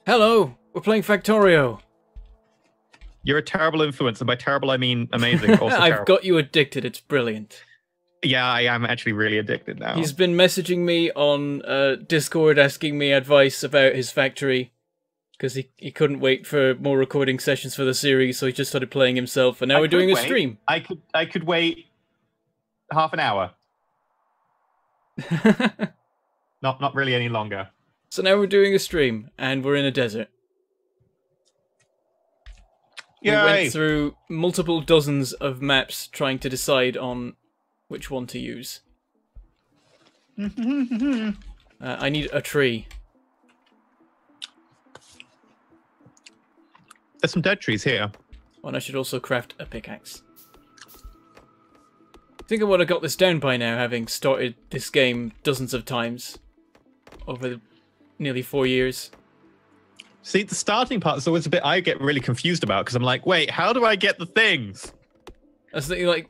Hello, we're playing Factorio. You're a terrible influence, and by terrible I mean amazing. Also I've terrible. got you addicted, it's brilliant. Yeah, I am actually really addicted now. He's been messaging me on Discord asking me advice about his factory. Because he couldn't wait for more recording sessions for the series, so he just started playing himself, and now we're doing a stream. I could wait half an hour. Not really any longer. So now we're doing a stream, and we're in a desert. Yay! We went through multiple dozens of maps trying to decide on which one to use. I need a tree. There's some dead trees here. And I should also craft a pickaxe. I think I would have got this down by now, having started this game dozens of times over nearly 4 years. See, the starting part is always a bit I get really confused about, because I'm like, wait, how do I get the things? That's the thing, like,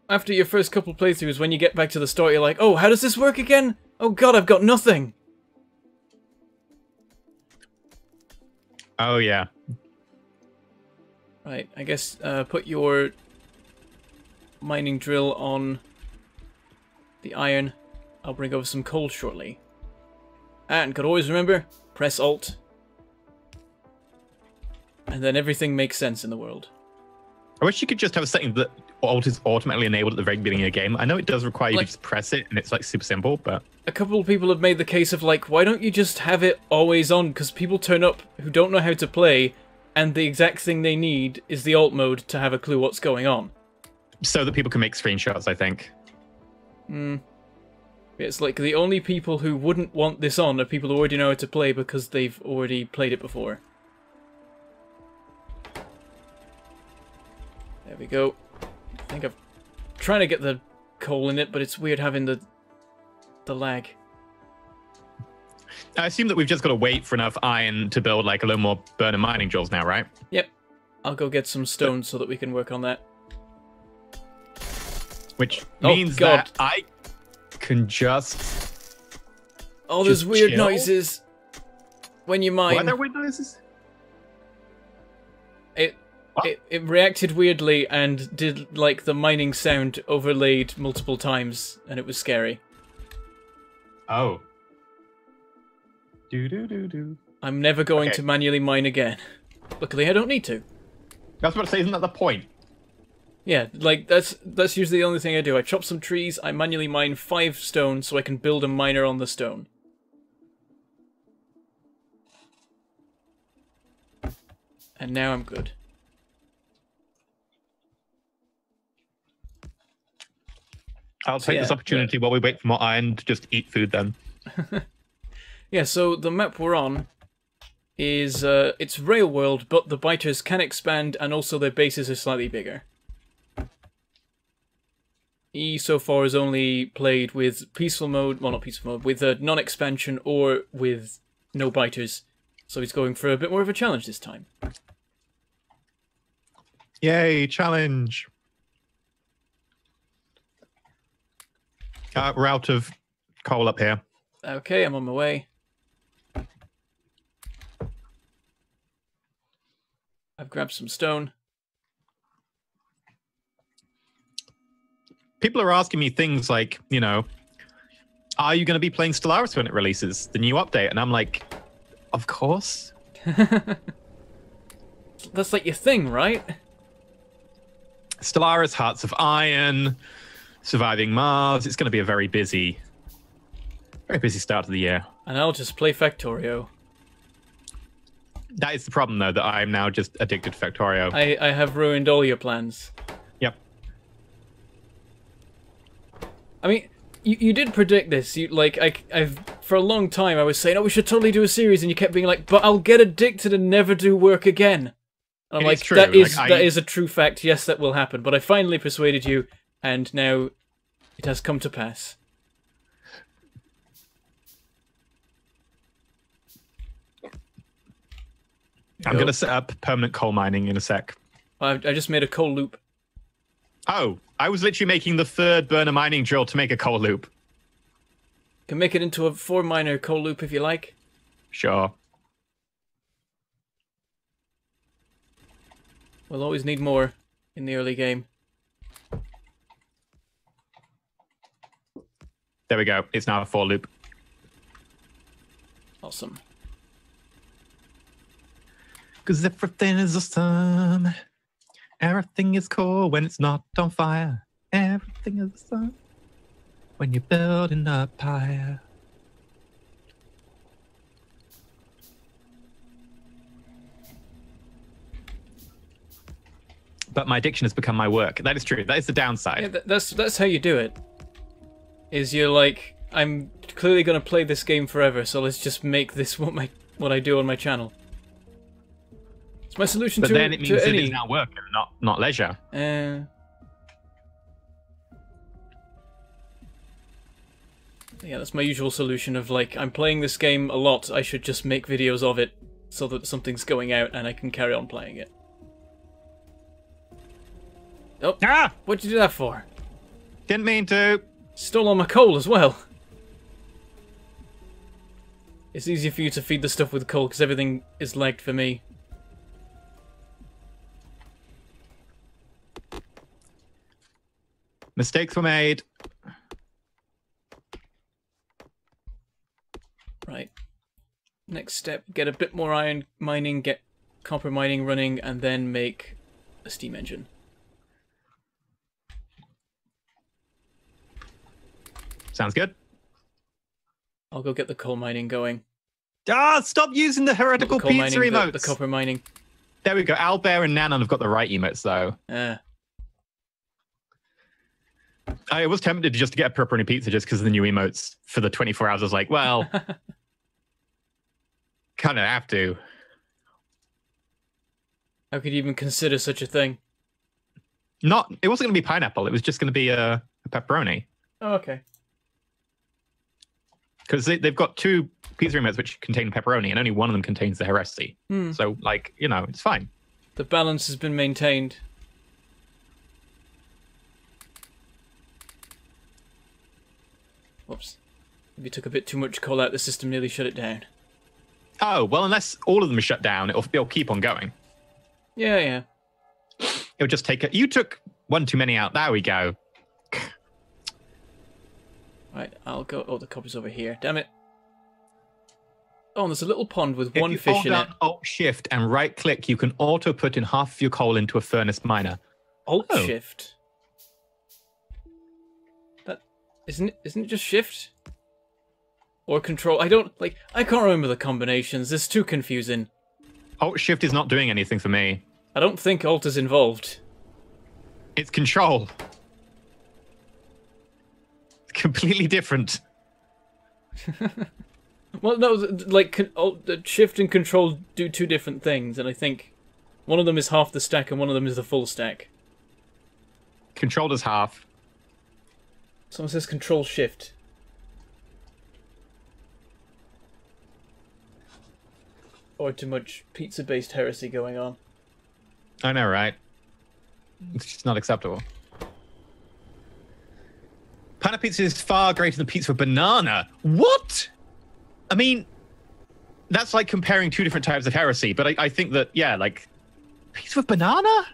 after your first couple playthroughs, when you get back to the start, you're like, oh, how does this work again? Oh god, I've got nothing! Oh, yeah. Right, I guess put your mining drill on the iron. I'll bring over some coal shortly. And could always remember, press Alt. And then everything makes sense in the world. I wish you could just have a setting that Alt is automatically enabled at the very beginning of the game. I know it does require you to just press it, and it's like super simple, but... A couple of people have made the case of like, why don't you just have it always on? Because people turn up who don't know how to play, and the exact thing they need is the alt mode to have a clue what's going on. So that people can make screenshots, I think. It's like the only people who wouldn't want this on are people who already know how to play because they've already played it before. There we go. I think I'm trying to get the coal in it, but it's weird having the lag. I assume that we've just got to wait for enough iron to build like a little more burner mining drills now, right? Yep. I'll go get some stone so that we can work on that. Which means that I can just... Oh, there's weird chill? noises when you mine. Why are there weird noises? It reacted weirdly and did like the mining sound overlaid multiple times, and it was scary. Oh. Do. I'm never going to manually mine again. Luckily, I don't need to. I was about to say, isn't that the point? Yeah, like that's usually the only thing I do. I chop some trees, I manually mine 5 stone so I can build a miner on the stone. And now I'm good. I'll take this opportunity while we wait for more iron to just eat food then. Yeah, so the map we're on is, it's Rail World, but the biters can expand and also their bases are slightly bigger. E so far has only played with peaceful mode, well not peaceful mode, with non-expansion or with no biters. So he's going for a bit more of a challenge this time. Yay, challenge! We're out of coal up here. Okay, I'm on my way. I've grabbed some stone. People are asking me things like, you know, are you going to be playing Stellaris when it releases, the new update? And I'm like, of course. That's like your thing, right? Stellaris, Hearts of Iron, Surviving Mars. It's going to be a very busy start to the year. And I'll just play Factorio. That is the problem, though, that I'm now just addicted to Factorio. I have ruined all your plans. Yep. I mean, you did predict this. I've for a long time I was saying, oh, we should totally do a series, and you kept being like, but I'll get addicted and never do work again. And I'm like, that is a true fact. Yes, that will happen. But I finally persuaded you, and now it has come to pass. I'm going to set up permanent coal mining in a sec. I just made a coal loop. Oh, I was literally making the 3rd burner mining drill to make a coal loop. Can make it into a 4-miner coal loop if you like. Sure. We'll always need more in the early game. There we go. It's now a for loop. Awesome. Because everything is awesome. Everything is cool when it's not on fire. Everything is awesome when you're building a pyre. But my addiction has become my work. That is true. That is the downside. Yeah, that's how you do it. Is you're like, I'm clearly going to play this game forever, so let's just make this what I do on my channel. It's my solution but to then it means that any... it's now work and not leisure. Yeah, that's my usual solution of like, I'm playing this game a lot, I should just make videos of it so that something's going out and I can carry on playing it. Oh, Ah! What'd you do that for? Didn't mean to. Stole all my coal as well. It's easier for you to feed the stuff with coal because everything is lagged for me. Mistakes were made. Right. Next step, get a bit more iron mining, get copper mining running, and then make a steam engine. Sounds good. I'll go get the coal mining going. Ah, stop using the heretical pizza emotes. The copper mining. There we go. Owlbear and Nanon have got the right emotes, though. I was tempted just to get a pepperoni pizza just because of the new emotes for the 24 hours. I was like, well, kind of have to. How could you even consider such a thing? It wasn't going to be pineapple. It was just going to be a pepperoni. Oh, okay. Because they've got two pizza emotes which contain pepperoni, and only one of them contains the heresy. So, like, you know, it's fine. The balance has been maintained. Whoops. Maybe took a bit too much coal out, the system nearly shut it down. Oh, well, unless all of them are shut down, it'll keep on going. Yeah. It'll just take it. You took one too many out. There we go. Right, I'll go... Oh, the copper's over here. Damn it. Oh, and there's a little pond with one fish in it. If you hold down Alt-Shift and right-click, you can auto-put in half of your coal into a furnace miner. Alt-Shift? That... Isn't it just Shift? Or Control? I can't remember the combinations. It's too confusing. Alt-Shift is not doing anything for me. I don't think Alt is involved. It's Control. Completely different. Well, no, like, Shift and Control do two different things, and I think one of them is half the stack and one of them is the full stack. Control does half. Someone says Control Shift. Or too much pizza-based heresy going on. I know, right? It's just not acceptable. Pineapple pizza is far greater than pizza with banana. What? I mean, that's like comparing two different types of heresy, but I think that, yeah, like, pizza with banana?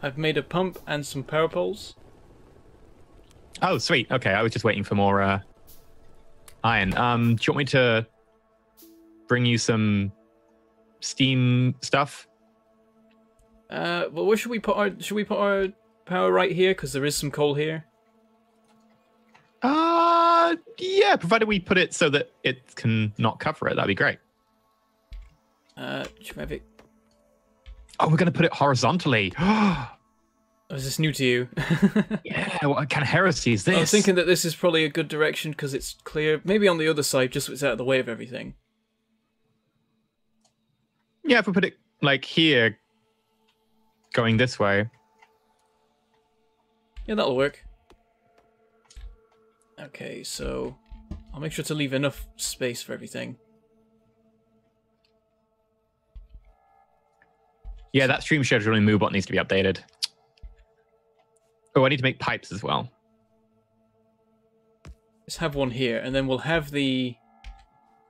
I've made a pump and some power poles. Oh, sweet. Okay, I was just waiting for more iron. Do you want me to bring you some steam stuff? Well, where should we put our power right here? Because there is some coal here. Yeah, provided we put it so that it can not cover it, that'd be great. Should we have it? Oh, we're going to put it horizontally. Oh, is this new to you? Yeah, what kind of heresy is this? I was thinking that this is probably a good direction because it's clear. Maybe on the other side, just so it's out of the way of everything. Yeah, if we put it, like, here, going this way. Yeah, that'll work. Okay, so I'll make sure to leave enough space for everything. Yeah, that stream scheduling Moobot needs to be updated. Oh, I need to make pipes as well. Let's have one here, and then we'll have the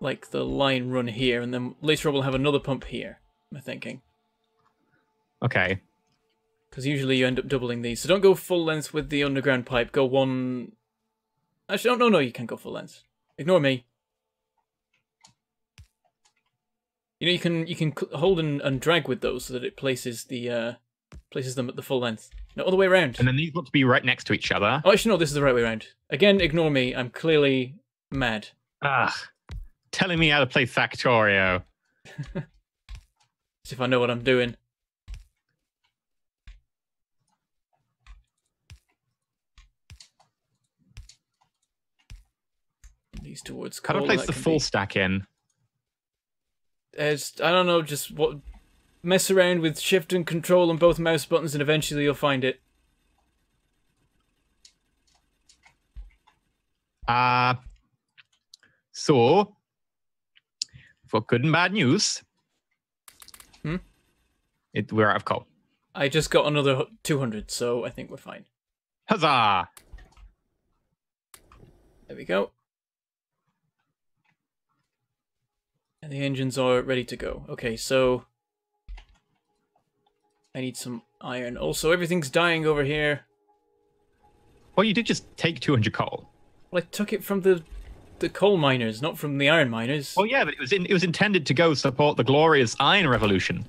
like the line run here, and then later on we'll have another pump here. I'm thinking. Okay. Because usually you end up doubling these, so don't go full length with the underground pipe. Go one. Actually, no, you can't go full length. Ignore me. You know, you can hold and drag with those so that it places them at the full length. No, other way around. And then these want to be right next to each other. Oh, actually, no, this is the right way around. Again, ignore me. I'm clearly mad. Telling me how to play Factorio. As if I know what I'm doing. These towards coal. How do I place the full stack in? I don't know, just mess around with shift and control on both mouse buttons and eventually you'll find it. So, for good and bad news, we're out of coal. I just got another 200, so I think we're fine. Huzzah! There we go. And the engines are ready to go. Okay, so I need some iron. Also, everything's dying over here. Well, you did just take 200 coal. Well, I took it from the coal miners, not from the iron miners. Well, yeah, but it was intended to go support the glorious iron revolution.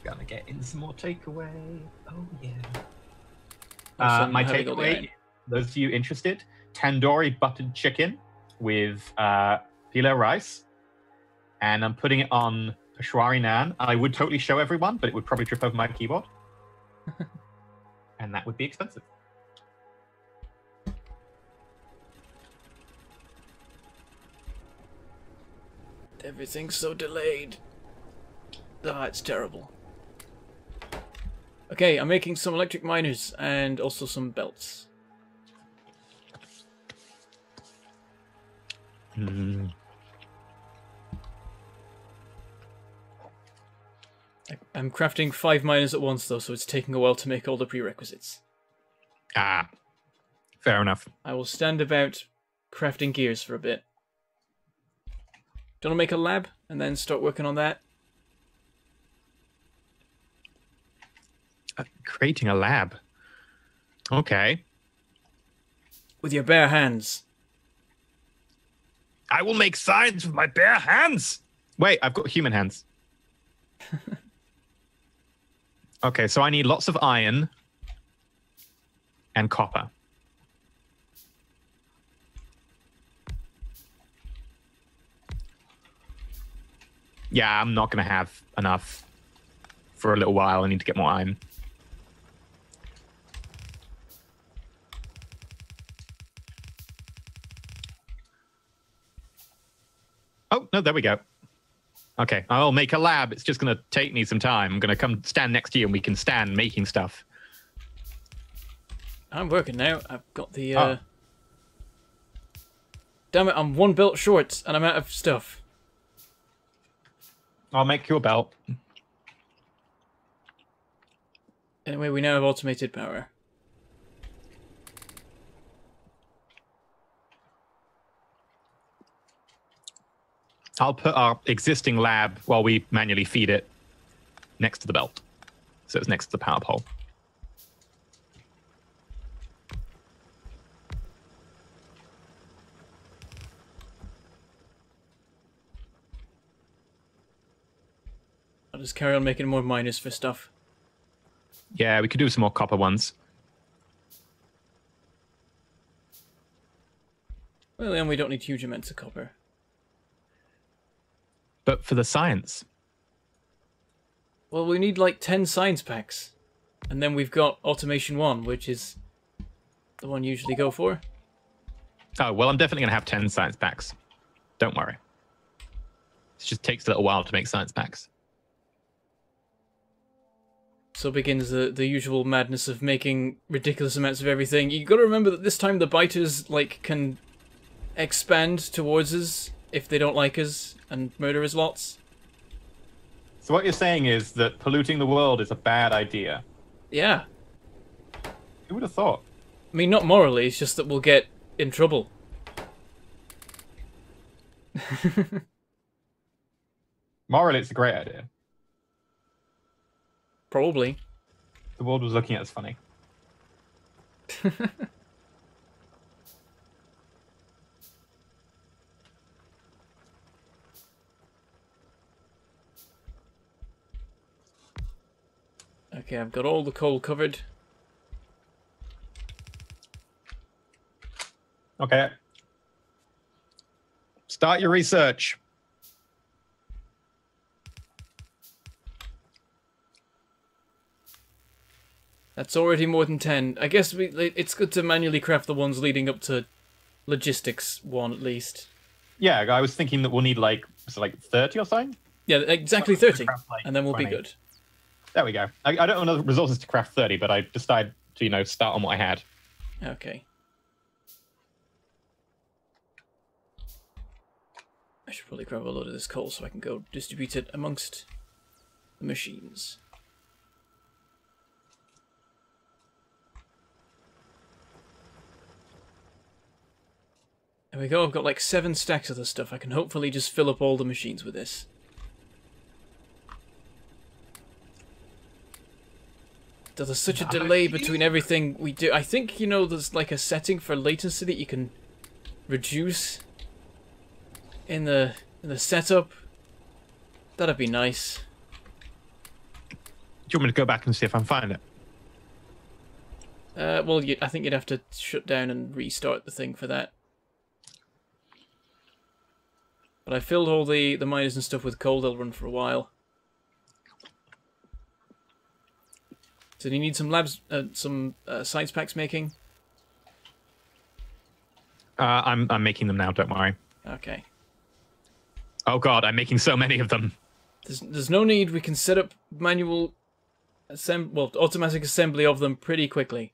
Gonna get in some more takeaway. Oh yeah. My takeaway. Those of you interested: tandoori buttered chicken with pila rice, and I'm putting it on Peshwari naan. I would totally show everyone, but it would probably trip over my keyboard, and that would be expensive. Everything's so delayed. Ah, it's terrible. Okay, I'm making some electric miners and also some belts. I'm crafting 5 miners at once, though, so it's taking a while to make all the prerequisites. Fair enough. I will stand about crafting gears for a bit. Do you want to make a lab and then start working on that? Creating a lab. Okay. With your bare hands. I will make science with my bare hands. Wait, I've got human hands. Okay, so I need lots of iron and copper. Yeah, I'm not going to have enough for a little while. I need to get more iron. Oh, no, there we go. Okay, I'll make a lab. It's just going to take me some time. I'm going to come stand next to you and we can stand making stuff. I'm working now. I've got the... Damn it, I'm 1 belt short and I'm out of stuff. I'll make you a belt. Anyway, we now have automated power. I'll put our existing lab while we manually feed it next to the belt. So it's next to the power pole. I'll just carry on making more miners for stuff. Yeah, we could do some more copper ones. Well, then we don't need huge amounts of copper. But for the science. Well, we need like 10 science packs. And then we've got Automation 1, which is the one you usually go for. Oh, well, I'm definitely going to have 10 science packs. Don't worry. It just takes a little while to make science packs. So begins the usual madness of making ridiculous amounts of everything. You got to remember that this time the biters like can expand towards us if they don't like us and murder us lots. So what you're saying is that polluting the world is a bad idea? Yeah. Who would have thought? I mean, not morally, it's just that we'll get in trouble. Morally, it's a great idea. Probably. The world was looking at us funny. Okay, I've got all the coal covered. Okay. Start your research. That's already more than 10. I guess it's good to manually craft the ones leading up to logistics 1 at least. Yeah, I was thinking that we'll need like 30 or something. Yeah, exactly 30, like and then we'll 20. be good. There we go. I don't have enough resources to craft 30, but I decided to, start on what I had. Okay. I should probably grab a load of this coal so I can go distribute it amongst the machines. There we go, I've got like 7 stacks of this stuff. I can hopefully just fill up all the machines with this. There's such a delay between everything we do. I think, there's like a setting for latency that you can reduce in the setup. That'd be nice. Do you want me to go back and see if I can find it? Well, I think you'd have to shut down and restart the thing for that. But I filled all the miners and stuff with coal. They'll run for a while. So do you need some science packs making? I'm making them now. Don't worry. Okay. Oh god, I'm making so many of them. There's no need. We can set up manual automatic assembly of them pretty quickly.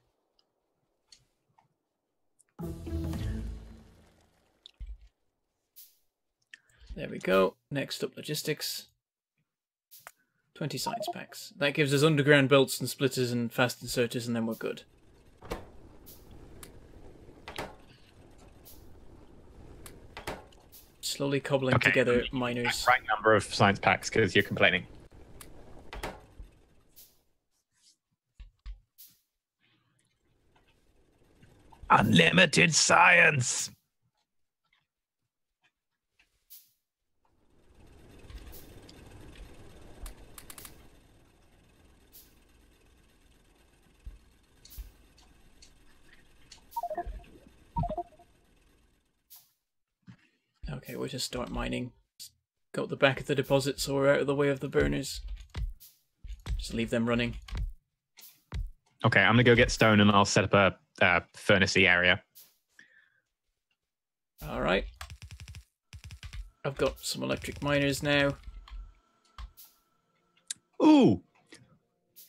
There we go. Next up, logistics. 20 science packs. That gives us underground belts and splitters and fast inserters, and then we're good. Slowly cobbling together miners. Right number of science packs because you're complaining. Unlimited science. Okay, we'll just start mining. Go at the back of the deposit so we're out of the way of the burners. Just leave them running. Okay, I'm gonna go get stone and I'll set up a furnace-y area. Alright. I've got some electric miners now. Ooh!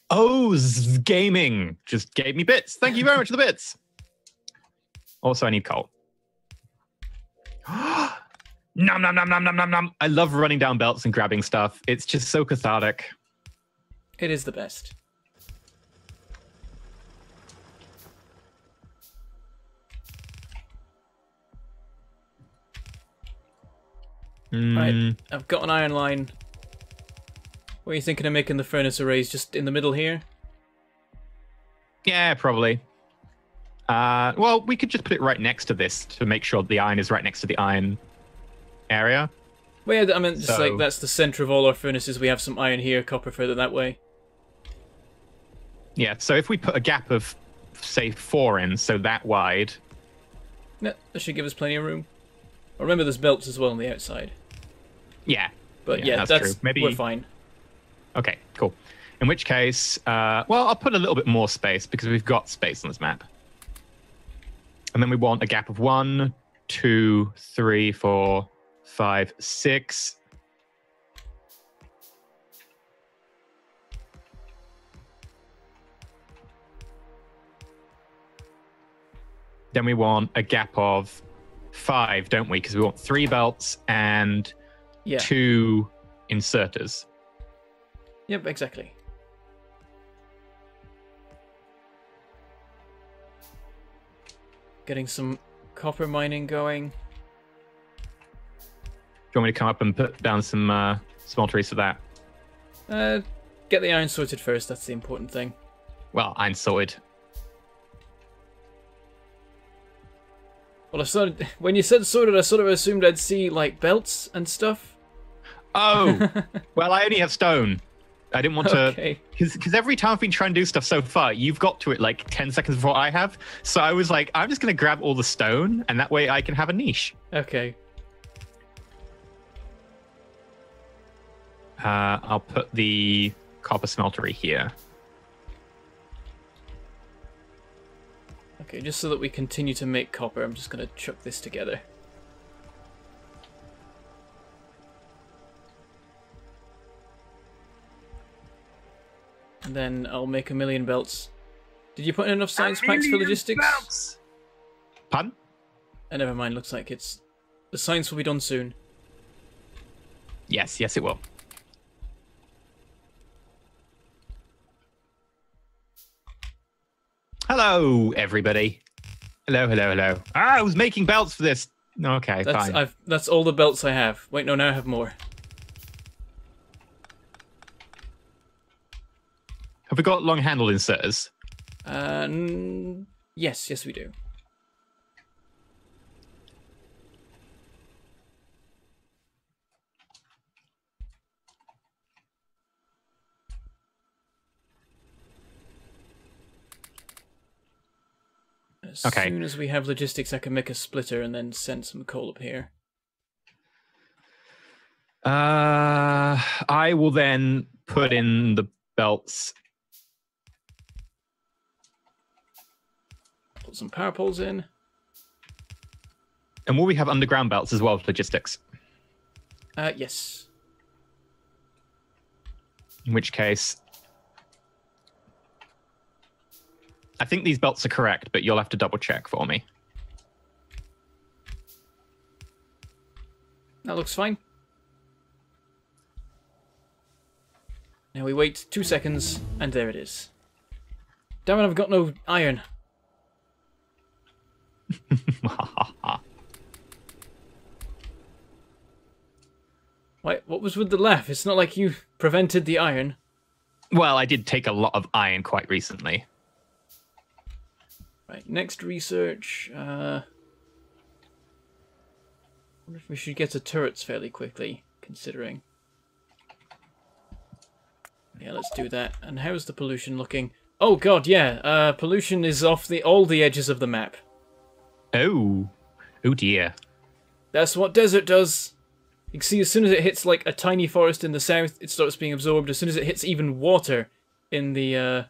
O's Gaming just gave me bits. Thank you very much for the bits. Also, I need coal. Nom nom nom nom nom nom nom. I love running down belts and grabbing stuff. It's just so cathartic. It is the best. Right, I've got an iron line. What are you thinking of making the furnace arrays? Just in the middle here? Yeah, probably. Well, we could just put it right next to this to make sure the iron is right next to the iron area. Well, yeah, I mean, just like that's the center of all our furnaces. We have some iron here, copper further that way. Yeah, so if we put a gap of, say, 4 in, so that wide. Yeah, that should give us plenty of room. Remember, there's belts as well on the outside. Yeah. But yeah, that's true. Maybe we're fine. Okay, cool. In which case, well, I'll put a little bit more space because we've got space on this map. And then we want a gap of 1, 2, 3, 4, 5, 6. Then we want a gap of 5, don't we? Because we want 3 belts and 2 inserters. Yep, exactly. Getting some copper mining going. you want me to come up and put down some smelteries for that? Get the iron sorted first. That's the important thing. Well, iron sorted. Well, when you said sorted, I sort of assumed I'd see like belts and stuff. Oh, well, I only have stone. I didn't want to, Okay. because every time I've been trying to do stuff so far, you've got to it like 10 seconds before I have. So I was like, I'm just going to grab all the stone, and that way I can have a niche. Okay. I'll put the copper smeltery here. Okay, just so that we continue to make copper, I'm just going to chuck this together. And then I'll make 1,000,000 belts. Did you put in enough science packs for logistics? Belts. Pardon? Never mind, looks like it's... The science will be done soon. Yes, it will. Hello, everybody. Hello. I was making belts for this. Okay, fine. That's all the belts I have. Wait, no, now I have more. Have we got long handle inserters? Yes, we do. As soon as we have logistics, I can make a splitter and then send some coal up here. I will then put in the belts. Put some power poles in. And will we have underground belts as well for logistics? Yes. In which case, I think these belts are correct, but you'll have to double check for me. That looks fine. Now we wait 2 seconds, and there it is. Damn it, I've got no iron. Wait, what was with the laugh? It's not like you prevented the iron. Well, I did take a lot of iron quite recently. Right, next research. I wonder if we should get to turrets fairly quickly, considering. Yeah, let's do that. And how's the pollution looking? Oh god, yeah. Pollution is off all the edges of the map. Oh dear. That's what desert does. You can see as soon as it hits like a tiny forest in the south, it starts being absorbed. As soon as it hits even water in the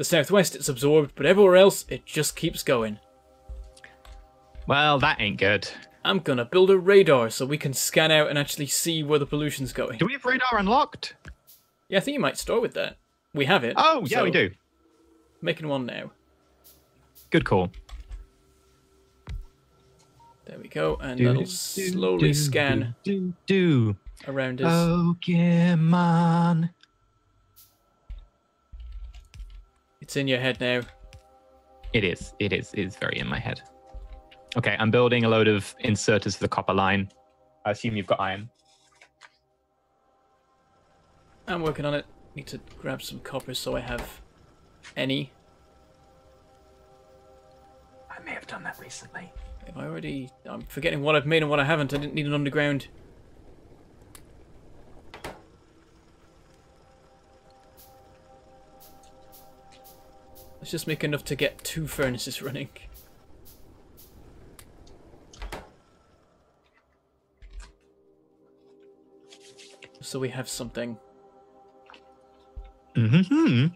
southwest, it's absorbed. But everywhere else, it just keeps going. Well, that ain't good. I'm gonna build a radar so we can scan out and actually see where the pollution's going. Do we have radar unlocked? Yeah, I think you might start with that. We have it. Oh, yeah, we do. Making one now. Good call. There we go, and that'll slowly scan around us. Pokemon. It's in your head now. It is. It is very in my head. Okay, I'm building a load of inserters for the copper line. I assume you've got iron. I'm working on it. Need to grab some copper so I have any. I may have done that recently. Have I already... I'm forgetting what I've made and what I haven't. I didn't need an underground. Let's just make enough to get 2 furnaces running. So we have something. Mm-hmm.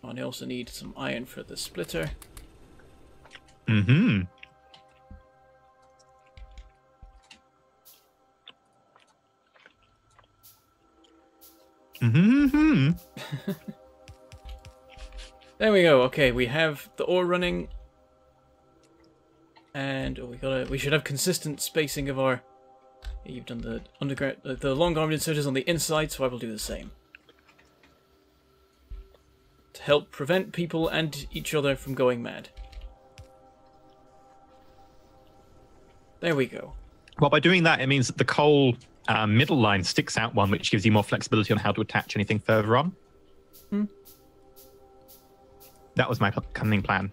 Oh, and I also need some iron for the splitter. Mm-hmm. Mm-hmm. There we go. Okay, we have the ore running, and we should have consistent spacing of our. Yeah, you've done the underground, the long-armed inserters on the inside, so I will do the same to help prevent people and each other from going mad. There we go. Well, by doing that, it means that the coal middle line sticks out one, which gives you more flexibility on how to attach anything further on. That was my cunning plan.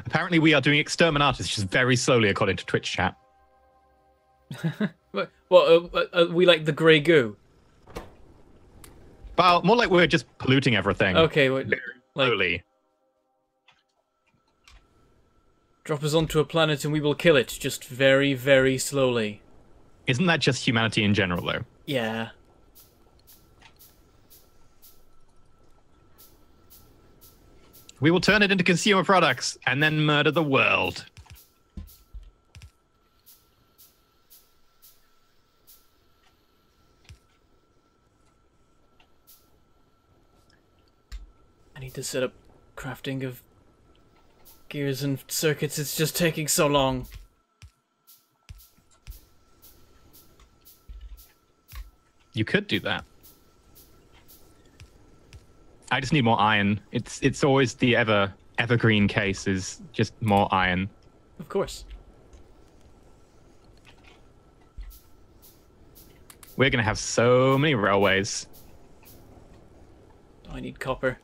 Apparently, we are doing Exterminatus just very slowly, according to Twitch chat. We like the grey goo. Well, more like we're just polluting everything. Okay, slowly. Drop us onto a planet and we will kill it, just very, very slowly. Isn't that just humanity in general, though? Yeah. We will turn it into consumer products and then murder the world. I need to set up crafting of gears and circuits. It's just taking so long. You could do that. I just need more iron. It's always the evergreen case is just more iron. Of course. We're gonna have so many railways. I need copper.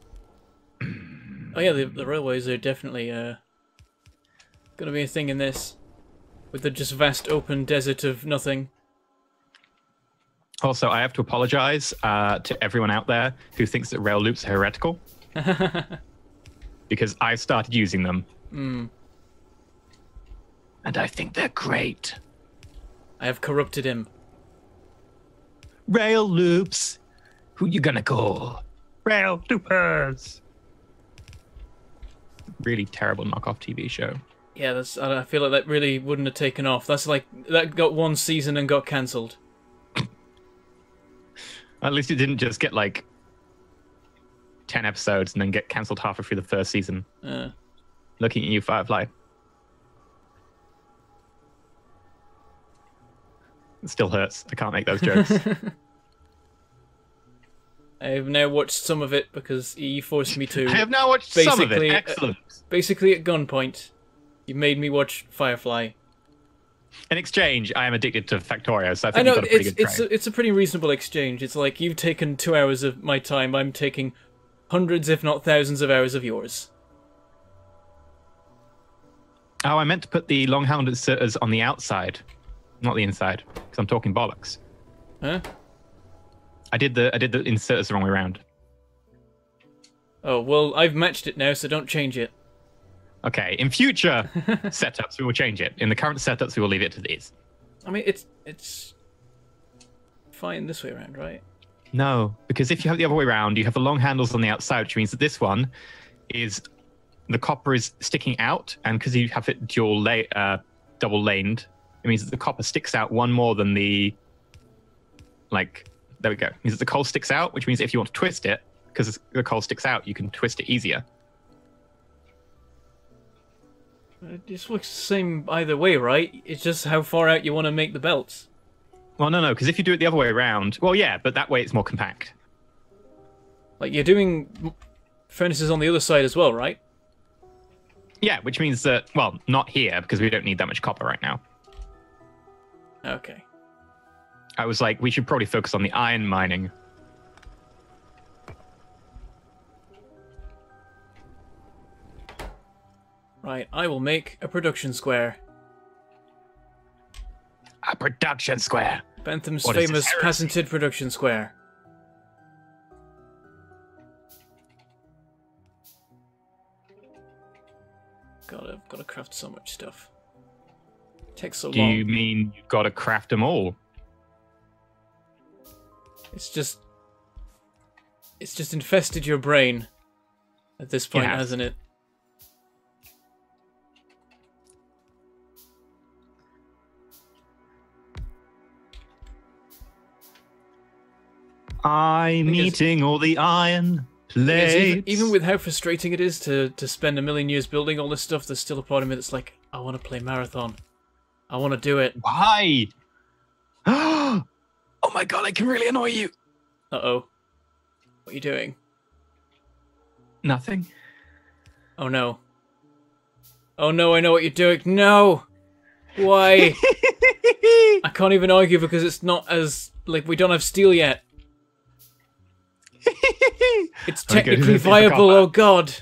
Oh yeah, the railways are definitely gonna be a thing in this, with the just vast open desert of nothing. Also, I have to apologize to everyone out there who thinks that rail loops are heretical. Because I've started using them. And I think they're great. I have corrupted him. Rail loops. Who you gonna call? Rail loopers. Really terrible knockoff TV show. Yeah, I feel like that really wouldn't have taken off. That's like, that got one season and got cancelled. At least it didn't just get like 10 episodes and then get cancelled halfway through the first season. Looking at you, Firefly. It still hurts. I can't make those jokes. I have now watched some of it because EE forced me to. I have now watched some of it. Excellent. Basically, at gunpoint, you made me watch Firefly. In exchange, I am addicted to Factorio, so I think you've got a pretty good trade. It's a pretty reasonable exchange. It's like you've taken 2 hours of my time, I'm taking hundreds, if not thousands, of hours of yours. Oh, I meant to put the long-handled inserters on the outside, not the inside, because I'm talking bollocks. Huh? I did the inserters the wrong way around. Oh well, I've matched it now, so don't change it. Okay, in future setups we will change it. In the current setups we will leave it to these. I mean, it's fine this way around, right? No, because if you have the other way around, you have the long handles on the outside, which means that this one is the copper is sticking out, and because you have it double laned, it means that the copper sticks out one more than the there we go. It means that the coal sticks out, which means if you want to twist it, because the coal sticks out, you can twist it easier. It just looks the same either way, right? It's just how far out you want to make the belts. Well, no, because if you do it the other way around, well, yeah, but that way it's more compact. Like, you're doing furnaces on the other side as well, right? Yeah, which means that, well, not here, because we don't need that much copper right now. Okay. I was like, we should probably focus on the iron mining. Right, I will make a production square. A production square? Bentham's famous patented production square. God, I've got to craft so much stuff. It takes so long. Do you mean you've got to craft them all? It's just infested your brain at this point, hasn't it? I'm eating all the iron plates. Even with how frustrating it is to spend a million years building all this stuff, there's still a part of me that's like, I want to play Marathon. I want to do it. Why? Oh my god, I can really annoy you. Uh-oh. What are you doing? Nothing. Oh no. Oh no, I know what you're doing. No! Why? I can't even argue because it's not as... Like, we don't have steel yet. It's technically viable, oh god.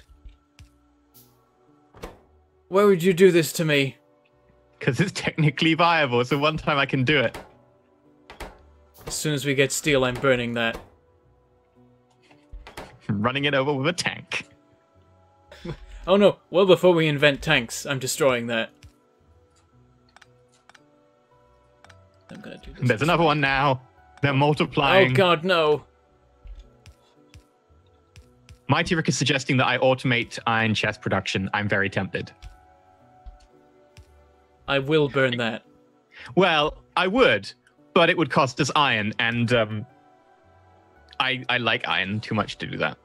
Why would you do this to me? Because it's technically viable, so one time I can do it. As soon as we get steel, I'm burning that. Running it over with a tank. Oh no, well before we invent tanks, I'm destroying that. I'm gonna do this. There's another one now. They're multiplying. Oh god, no. Mighty Rick is suggesting that I automate iron chest production. I'm very tempted. I will burn that. Well, I would, but it would cost us iron, and I like iron too much to do that.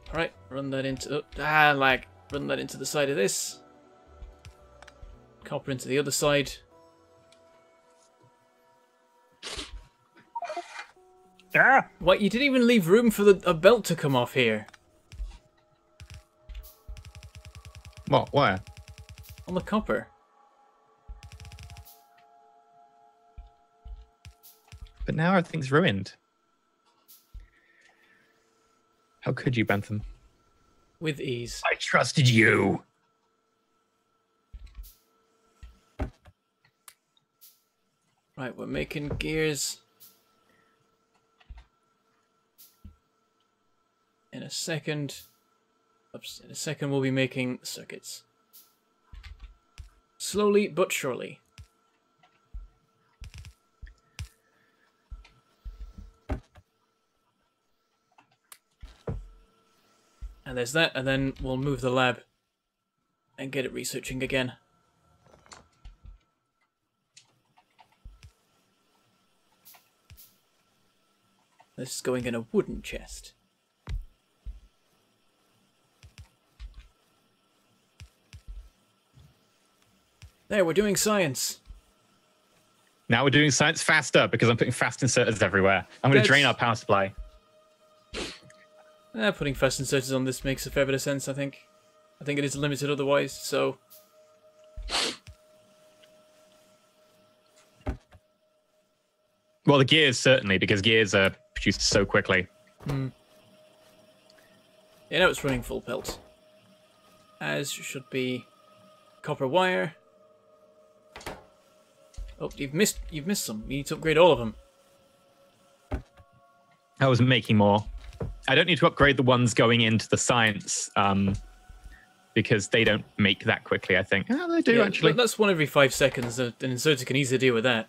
Alright, run that into... run that into the side of this. Copper into the other side. Ah! What, you didn't even leave room for a belt to come off here? What? Where? On the copper. But now everything's ruined. How could you, Bentham? With ease. I trusted you. Right, we're making gears. In a second... Oops, in a second we'll be making circuits. Slowly but surely. And there's that, and then we'll move the lab and get it researching again. This is going in a wooden chest. There, we're doing science. Now we're doing science faster because I'm putting fast inserters everywhere. I'm going to drain our power supply. Putting fast inserters on this makes a fair bit of sense, I think. I think it is limited otherwise, so... Well, the gears certainly, because gears are produced so quickly. Hmm. Yeah, now it's running full pelt. As should be copper wire. Oh, you've missed some. You need to upgrade all of them. I was making more. I don't need to upgrade the ones going into the science, because they don't make that quickly, I think. Oh, they do, actually. That's one every 5 seconds. An inserter can easily deal with that.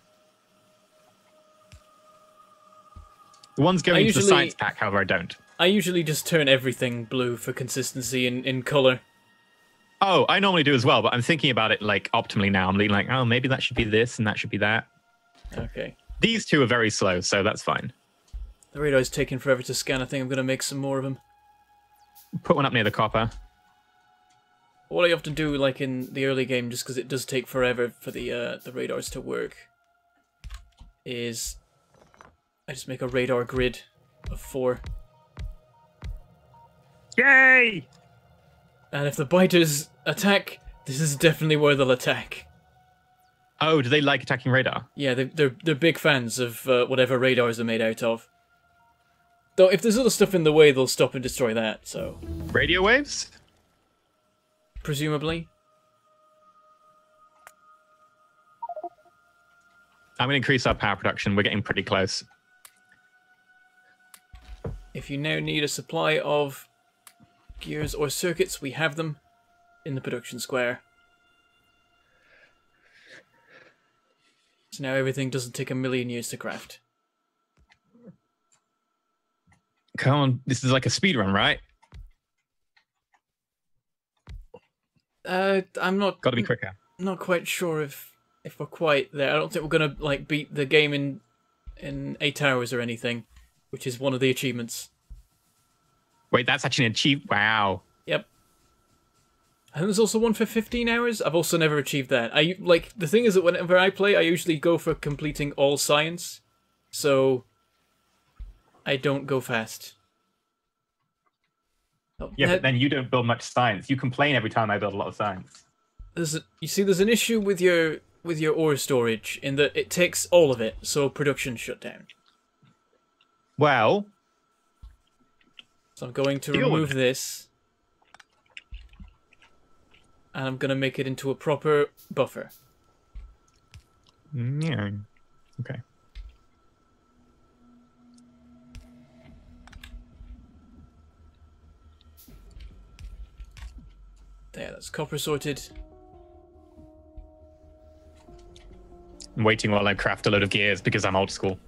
The ones going into the science pack, however, I don't. I usually just turn everything blue for consistency in color. Oh, I normally do as well, but I'm thinking about it like optimally now. I'm like, oh, maybe that should be this and that should be that. Okay. These two are very slow, so that's fine. The radar's taking forever to scan. I think I'm going to make some more of them. Put one up near the copper. What I often do, like in the early game, just because it does take forever for the radars to work, is I just make a radar grid of 4. Yay! And if the biters attack, this is definitely where they'll attack. Oh, do they like attacking radar? Yeah, they're big fans of whatever radars are made out of. Though if there's other stuff in the way, they'll stop and destroy that, so... Radio waves? Presumably. I'm going to increase our power production. We're getting pretty close. If you now need a supply of gears or circuits, we have them in the production square. So now everything doesn't take a million years to craft. Come on, this is like a speed run, right? I'm not... Got to be quicker. Not quite sure if we're quite there. I don't think we're gonna like beat the game in 8 hours or anything, which is one of the achievements. Wait, that's actually an achievement? Wow. Yep. And there's also one for 15 hours. I've also never achieved that. The thing is that whenever I play, I usually go for completing all science, so I don't go fast. Oh, yeah, but then you don't build much science. You complain every time I build a lot of science. You see, there's an issue with your ore storage in that it takes all of it, so production shut down. Well, so I'm going to remove this, and I'm going to make it into a proper buffer. Yeah. Okay. There, that's copper sorted. I'm waiting while I craft a load of gears because I'm old school.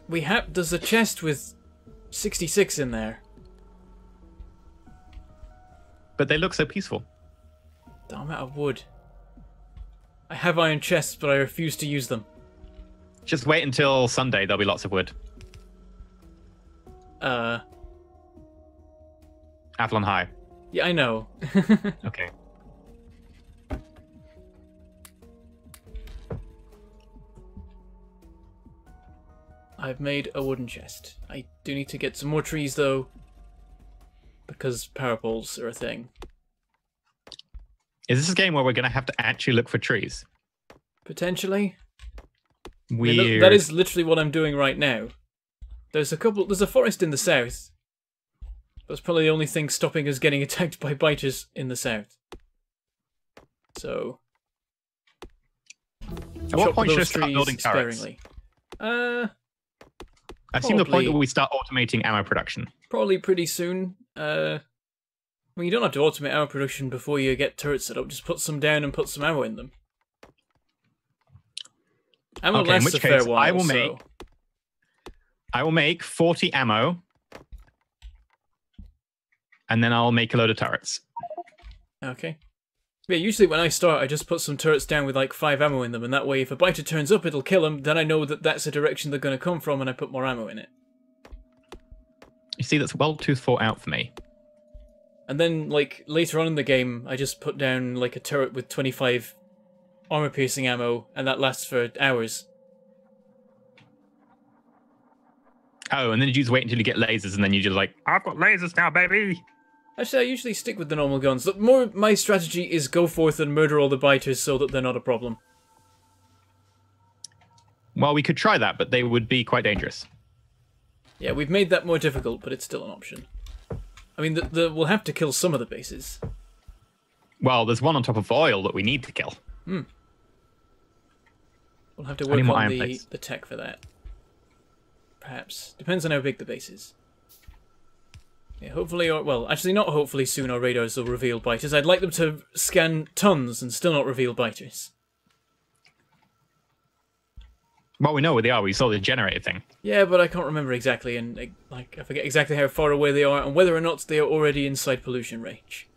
There's a chest with 66 in there. But they look so peaceful. I'm out of wood. I have iron chests, but I refuse to use them. Just wait until Sunday, there'll be lots of wood. Avalon High. Yeah, I know. Okay. I've made a wooden chest. I do need to get some more trees, though, because power poles are a thing. Is this a game where we're going to have to actually look for trees? Potentially. Weird. I mean, that is literally what I'm doing right now. There's a forest in the south. That's probably the only thing stopping us getting attacked by biters in the south. So... At what point should I start building turrets? Sparingly. I seem the point where we start automating ammo production. Probably pretty soon. Well, you don't have to automate ammo production before you get turrets set up. Just put some down and put some ammo in them. Ammo lasts a fair while. I will make 40 ammo, and then I'll make a load of turrets. Okay. Yeah, usually when I start, I just put some turrets down with like 5 ammo in them, and that way if a biter turns up, it'll kill him, then I know that that's the direction they're going to come from, and I put more ammo in it. You see, that's well too thought out for me. And then, like, later on in the game, I just put down, like, a turret with 25 armor-piercing ammo, and that lasts for hours. Oh, and then you just wait until you get lasers, and then you just like, I've got lasers now, baby! Actually, I usually stick with the normal guns. My strategy is go forth and murder all the biters so that they're not a problem. Well, we could try that, but they would be quite dangerous. Yeah, we've made that more difficult, but it's still an option. I mean, we'll have to kill some of the bases. Well, there's one on top of oil that we need to kill. Hmm. We'll have to work on the tech for that. Perhaps. Depends on how big the base is. Yeah, hopefully, well, actually not hopefully soon our radars will reveal biters. I'd like them to scan tons and still not reveal biters. Well, we know where they are. We saw the generator thing. Yeah, but I can't remember exactly, and I forget exactly how far away they are and whether or not they are already inside pollution range.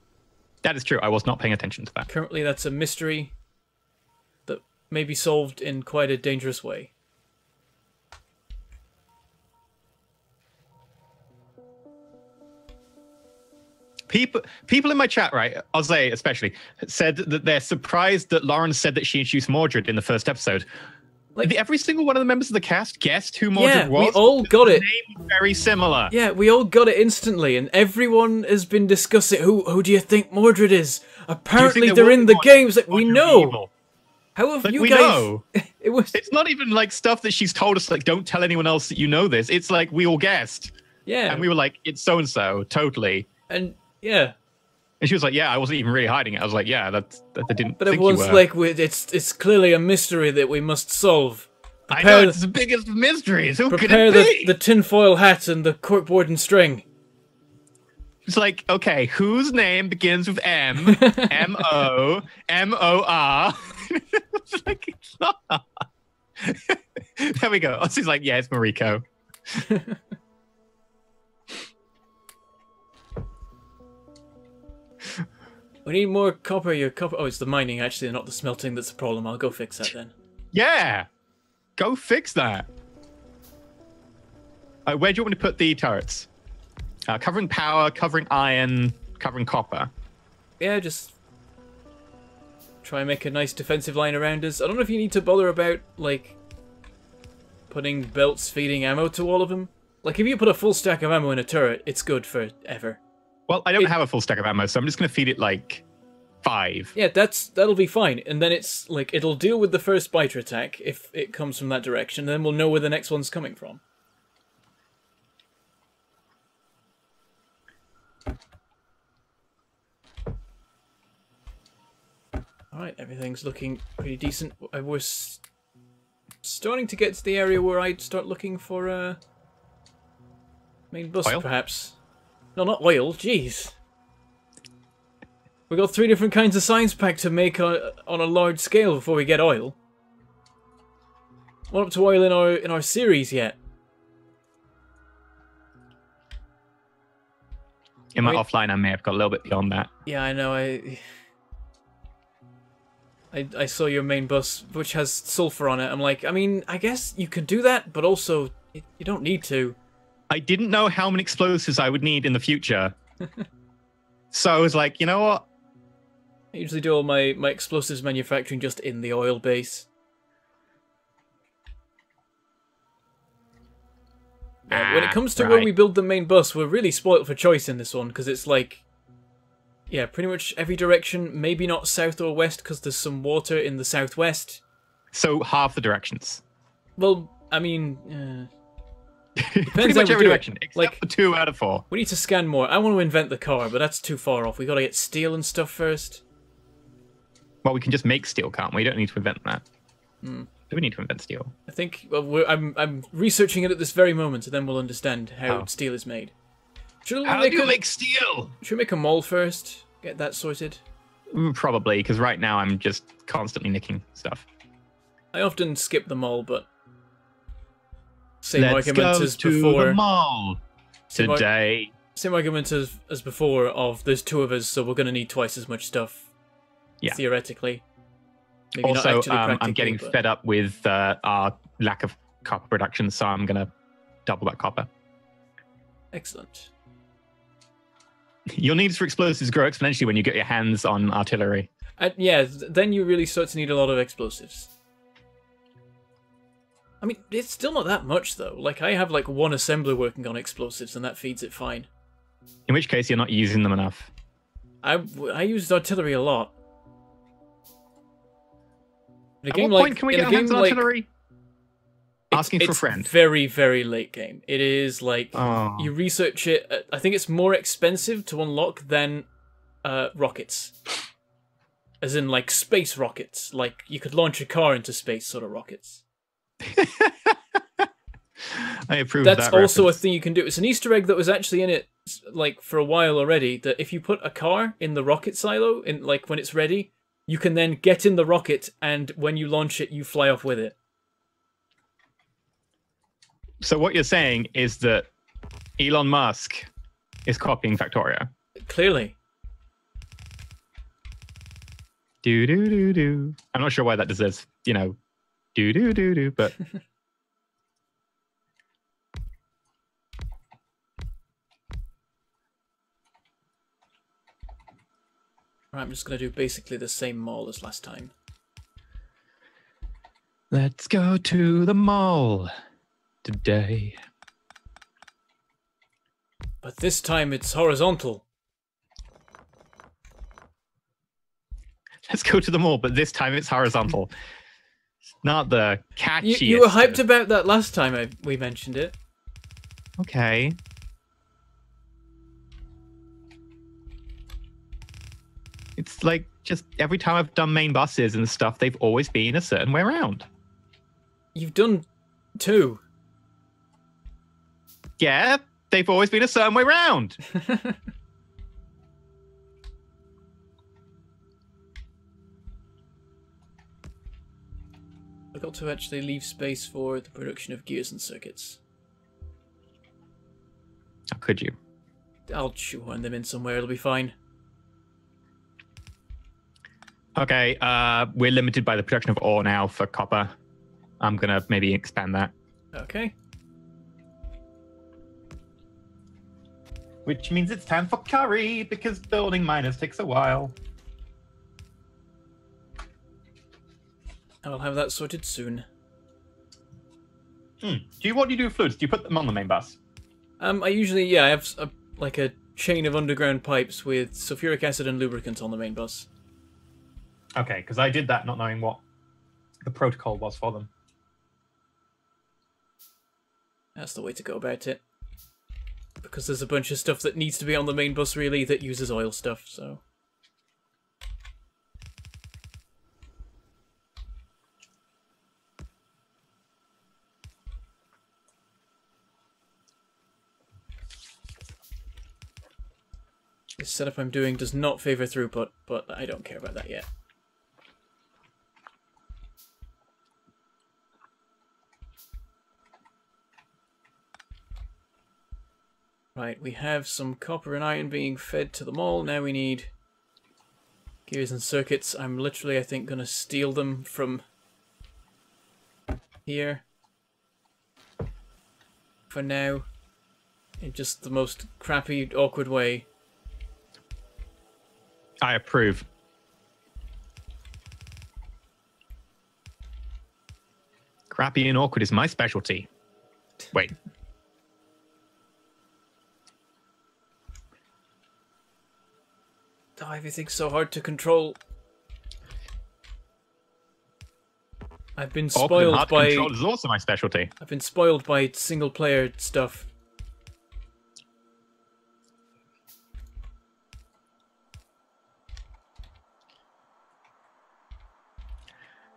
That is true. I was not paying attention to that. Currently, that's a mystery that may be solved in quite a dangerous way. People in my chat, right, I'll say especially, said that they're surprised that Lauren said that she introduced Mordred in the first episode. Like, every single one of the members of the cast guessed who Mordred was. Yeah, we all got it. The name was very similar. Yeah, we all got it instantly, and everyone has been discussing who do you think Mordred is? Apparently they're in the games. Like, we know. Evil? How have like, you we guys? Know. It's not even like stuff that she's told us. Like, don't tell anyone else that you know this. It's like we all guessed. Yeah, and we were like, it's so and so, totally. And yeah. And she was like, yeah, I wasn't even really hiding it. I was like, yeah, that they didn't. But think everyone's you were. like, it's clearly a mystery that we must solve. I know, it's the biggest mysteries. Who could it be? Prepare the tinfoil hat and the corkboard and string. It's like, okay, whose name begins with M? M-O, M-O-R. It's like, it's not. There we go. She's like, yeah, it's Mariko. We need more copper. Your copper. Oh, it's the mining, actually, not the smelting that's the problem. I'll go fix that then. Yeah! Go fix that. Where do you want me to put the turrets? Covering power, covering iron, covering copper. Yeah, just try and make a nice defensive line around us. I don't know if you need to bother about, like, putting belts feeding ammo to all of them. Like, if you put a full stack of ammo in a turret, it's good forever. Well, I don't have a full stack of ammo, so I'm just going to feed it like 5. Yeah, that'll be fine. And then it's like it'll deal with the first biter attack if it comes from that direction. Then we'll know where the next one's coming from. All right, everything's looking pretty decent. I was starting to get to the area where I'd start looking for main bus, oil? Perhaps. No, not oil. Jeez. We got 3 different kinds of science pack to make on a large scale before we get oil. Not up to oil in our series yet. In my offline, I may have got a little bit beyond that. Yeah, I know. I saw your main bus, which has sulfur on it. I'm like, I mean, I guess you could do that, but also you don't need to. I didn't know how many explosives I would need in the future. So I was like, you know what? I usually do all my explosives manufacturing just in the oil base. When it comes to where we build the main bus, we're really spoilt for choice in this one, because it's like, yeah, pretty much every direction, maybe not south or west, because there's some water in the southwest. So half the directions. Well, I mean, pretty much every direction, except like, for 2 out of 4. We need to scan more. I want to invent the car, but that's too far off. We got to get steel and stuff first. Well, we can just make steel, can't we? We don't need to invent that. Do we need to invent steel? I think I'm researching it at this very moment, and then we'll understand how steel is made. How do you make steel? Should we make a mall first? Get that sorted? Probably, because right now I'm just constantly nicking stuff. I often skip the mall, but same Let's argument go as to before. The mall today. Same argument as before of there's 2 of us, so we're going to need twice as much stuff. Yeah. Theoretically. Maybe Also, not actually I'm getting fed up with our lack of copper production, so I'm going to double that copper. Excellent. Your needs for explosives grow exponentially when you get your hands on artillery. Yeah, then you really start to need a lot of explosives. I mean, it's still not that much, though. Like, I have, like, 1 assembler working on explosives, and that feeds it fine. In which case, you're not using them enough. I used artillery a lot. In a At game what like, point can we get our hands on artillery? Asking for a friend. It's very, very late game. It is, like, you research it. I think it's more expensive to unlock than rockets. As in, like, space rockets. Like, you could launch a car into space sort of rockets. I approve That's that also reference. a thing you can do. It's an Easter egg that was actually in it, like, for a while already, that if you put a car in the rocket silo, in like when it's ready, you can then get in the rocket, and when you launch it, you fly off with it. So what you're saying is that Elon Musk is copying Factorio. Clearly. Do. I'm not sure why that deserves, do, but... Right, I'm just going to do basically the same mall as last time. Let's go to the mall today. But this time it's horizontal. Let's go to the mall, but this time it's horizontal. Not the catchiest. You were hyped about that last time we mentioned it. Okay. It's like just every time I've done main buses and stuff, they've always been a certain way around. You've done 2. Yeah, they've always been a certain way around. I got to actually leave space for the production of gears and circuits. How could you? I'll shoehorn them in somewhere, it'll be fine. Okay, we're limited by the production of ore now for copper. I'm gonna maybe expand that. Okay. Which means it's time for curry, because building miners takes a while. I'll have that sorted soon. What do you do with fluids? Do you put them on the main bus? I usually, I have like a chain of underground pipes with sulfuric acid and lubricant on the main bus. Okay, because I did that not knowing what the protocol was for them. That's the way to go about it. Because there's a bunch of stuff that needs to be on the main bus, really, that uses oil stuff, so... This setup I'm doing does not favour throughput, but I don't care about that yet. Right, we have some copper and iron being fed to the mall. Now we need gears and circuits. I'm literally, I think, going to steal them from here. For now. In just the most crappy, awkward way. I approve. Crappy and awkward is my specialty. Wait. Oh, everything's so hard to control. I've been spoiled by... Control is also my specialty. I've been spoiled by single-player stuff.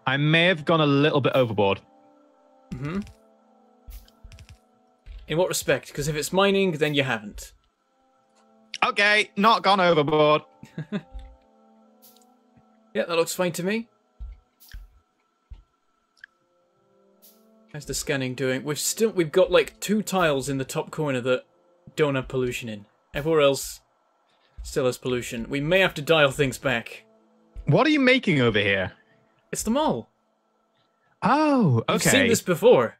I may have gone a little bit overboard. Mm-hmm. In what respect? Because if it's mining, then you haven't. Okay, not gone overboard. Yeah, that looks fine to me. How's the scanning doing? We've got like 2 tiles in the top corner that don't have pollution in. Everywhere else still has pollution. We may have to dial things back. What are you making over here? It's the mall. Oh, okay. You've seen this before.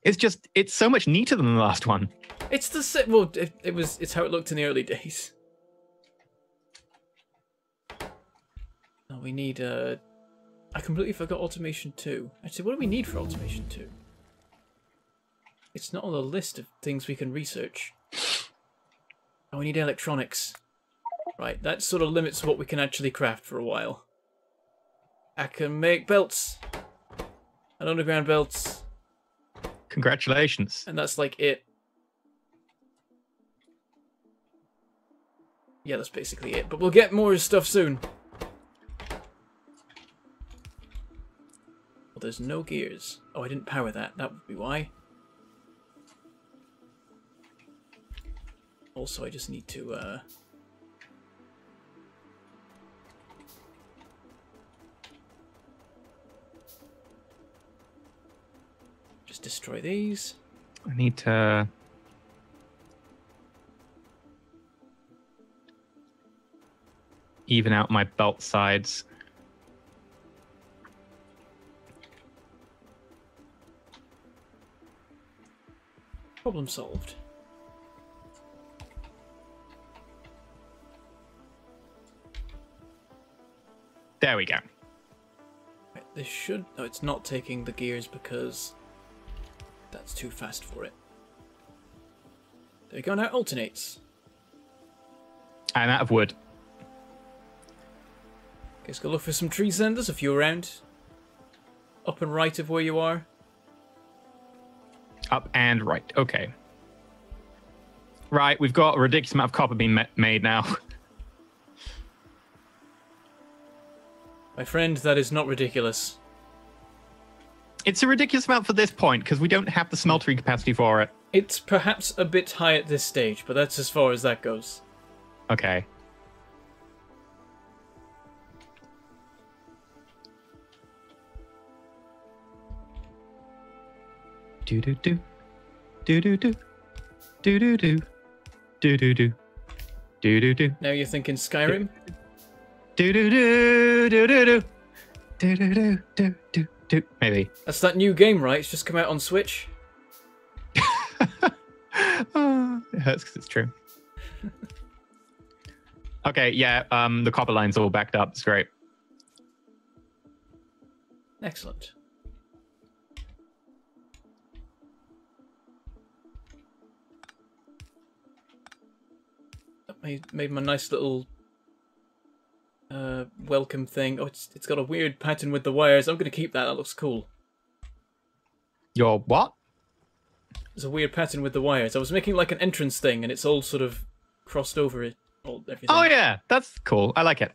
It's so much neater than the last one. It's the well, it's how it looked in the early days. Oh, we need I completely forgot automation 2. Actually, what do we need for automation 2? It's not on the list of things we can research. Oh, we need electronics. Right, that sort of limits what we can actually craft for a while. I can make belts. And underground belts. Congratulations. And that's like it. Yeah, that's basically it. But we'll get more stuff soon. Well, there's no gears. Oh, I didn't power that. That would be why. Also, I just need to, just destroy these. I need to... even out my belt sides. Problem solved. There we go. Right, this should... No, it's not taking the gears because that's too fast for it. There we go, now it alternates. I'm out of wood. Let's go look for some tree senders, a few around. Up and right of where you are. Up and right. Okay. Right, we've got a ridiculous amount of copper being made now. My friend, that is not ridiculous. It's a ridiculous amount for this point, because we don't have the smelting capacity for it. It's perhaps a bit high at this stage, but that's as far as that goes. Okay. Do do do, do do do, do do do, do do do, do do do. Now you're thinking Skyrim? Do do do do do do, do do do do do do. Maybe. That's that new game, right? It's just come out on Switch. It hurts because it's true. Okay, yeah. The copper line's all backed up. It's great. Excellent. I made my nice little welcome thing. Oh, it's got a weird pattern with the wires. I'm gonna keep that. That looks cool. Your what? There's a weird pattern with the wires. I was making like an entrance thing, and it's all sort of crossed over it. Everything. Oh yeah, that's cool. I like it.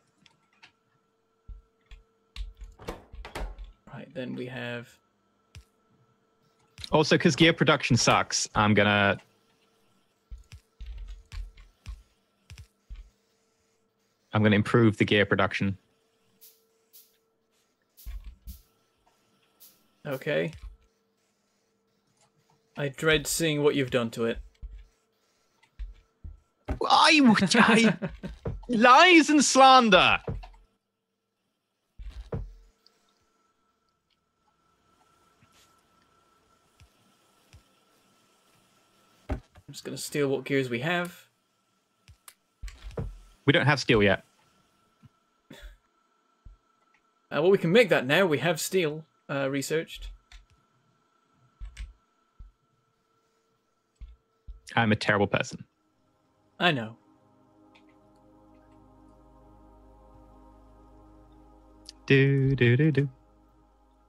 Right, then we have... Also, because gear production sucks, I'm gonna... improve the gear production. Okay. I dread seeing what you've done to it. Lies and slander! I'm just going to steal what gears we have. We don't have steel yet. Well, we can make that now. We have steel researched. I'm a terrible person. I know. Do.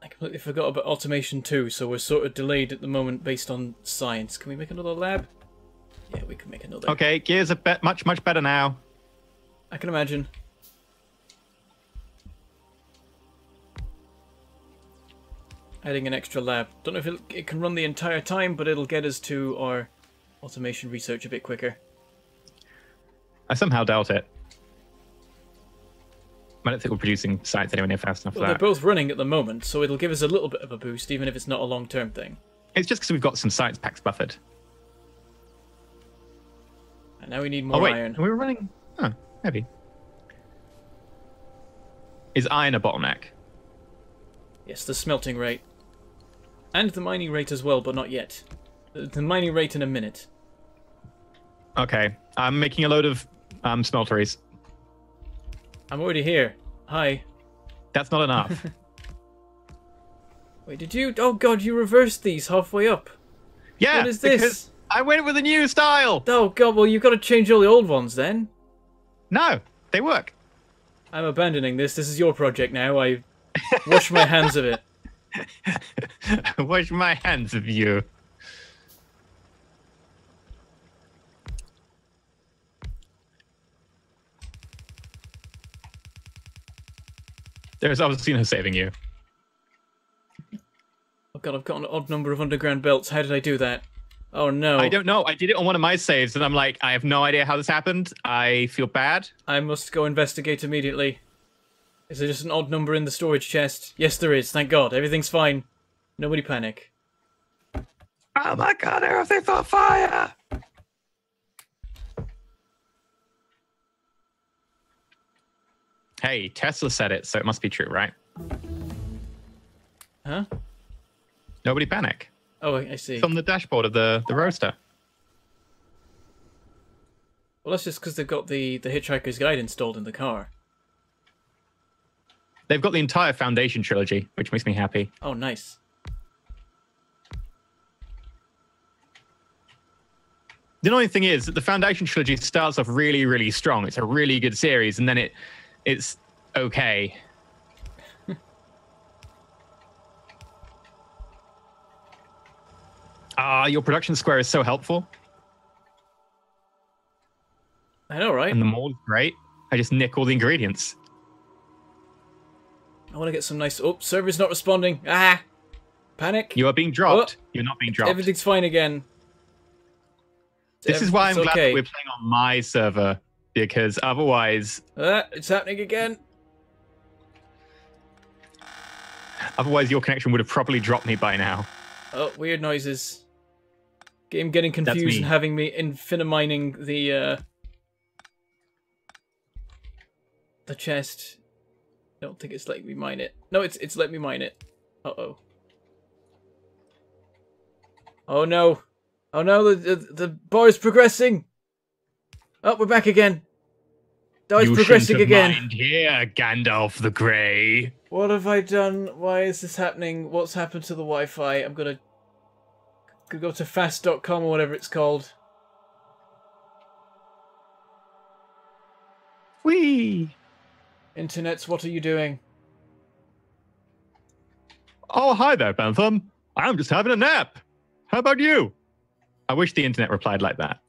I completely forgot about automation too, so we're sort of delayed at the moment based on science. Can we make another lab? Yeah, we can make another. Okay, gears are much better now. I can imagine. Adding an extra lab. Don't know if it can run the entire time, but it'll get us to our automation research a bit quicker. I somehow doubt it. I don't think we're producing sites anywhere near fast enough for that. They're both running at the moment, so it'll give us a little bit of a boost, even if it's not a long-term thing. It's just because we've got some sites packs buffered. And now we need more iron. We were running... Oh, maybe. Is iron a bottleneck? Yes, the smelting rate. And the mining rate as well, but not yet. The mining rate in a minute. Okay, I'm making a load of smelteries. I'm already here. Hi. That's not enough. Wait, did you... Oh god, you reversed these halfway up. Yeah, what is this? Because I went with a new style. Oh god, well you've got to change all the old ones then. No, they work. I'm abandoning this. This is your project now. I wash my hands of it. Wash my hands of you. There's obviously no saving you. Oh god, I've got an odd number of underground belts. How did I do that? Oh no. I don't know. I did it on one of my saves, and I'm like, I have no idea how this happened. I feel bad. I must go investigate immediately. Is there just an odd number in the storage chest? Yes, there is. Thank god. Everything's fine. Nobody panic. Oh my god, everything's on fire! Hey, Tesla said it, so it must be true, right? Huh? Nobody panic. Oh, I see. It's on the dashboard of the roadster. Well, that's just because they've got the Hitchhiker's Guide installed in the car. They've got the entire Foundation trilogy, which makes me happy. Oh, nice. The annoying thing is that the Foundation trilogy starts off really, really strong. It's a really good series, and then it's okay. Your production square is so helpful. I know, right? And the mold's great. I just nick all the ingredients. I want to get some nice... Oh, server's not responding. Ah! Panic. You are being dropped. Oh. You're not being dropped. Everything's fine again. This is why I'm glad that we're playing on my server, because otherwise... it's happening again. Otherwise, your connection would have probably dropped me by now. Oh, weird noises. Game getting confused and having me infinimining the chest. I don't think it's letting me mine it. No, it's letting me mine it. Uh-oh. Oh no. Oh no, the bar is progressing. Oh, we're back again. Oh, it's progressing again. Mind here, Gandalf the Grey. What have I done? Why is this happening? What's happened to the Wi-Fi? I'm gonna go to fast.com or whatever it's called. Internets, what are you doing? Oh, hi there, Bentham. I'm just having a nap. How about you? I wish the internet replied like that.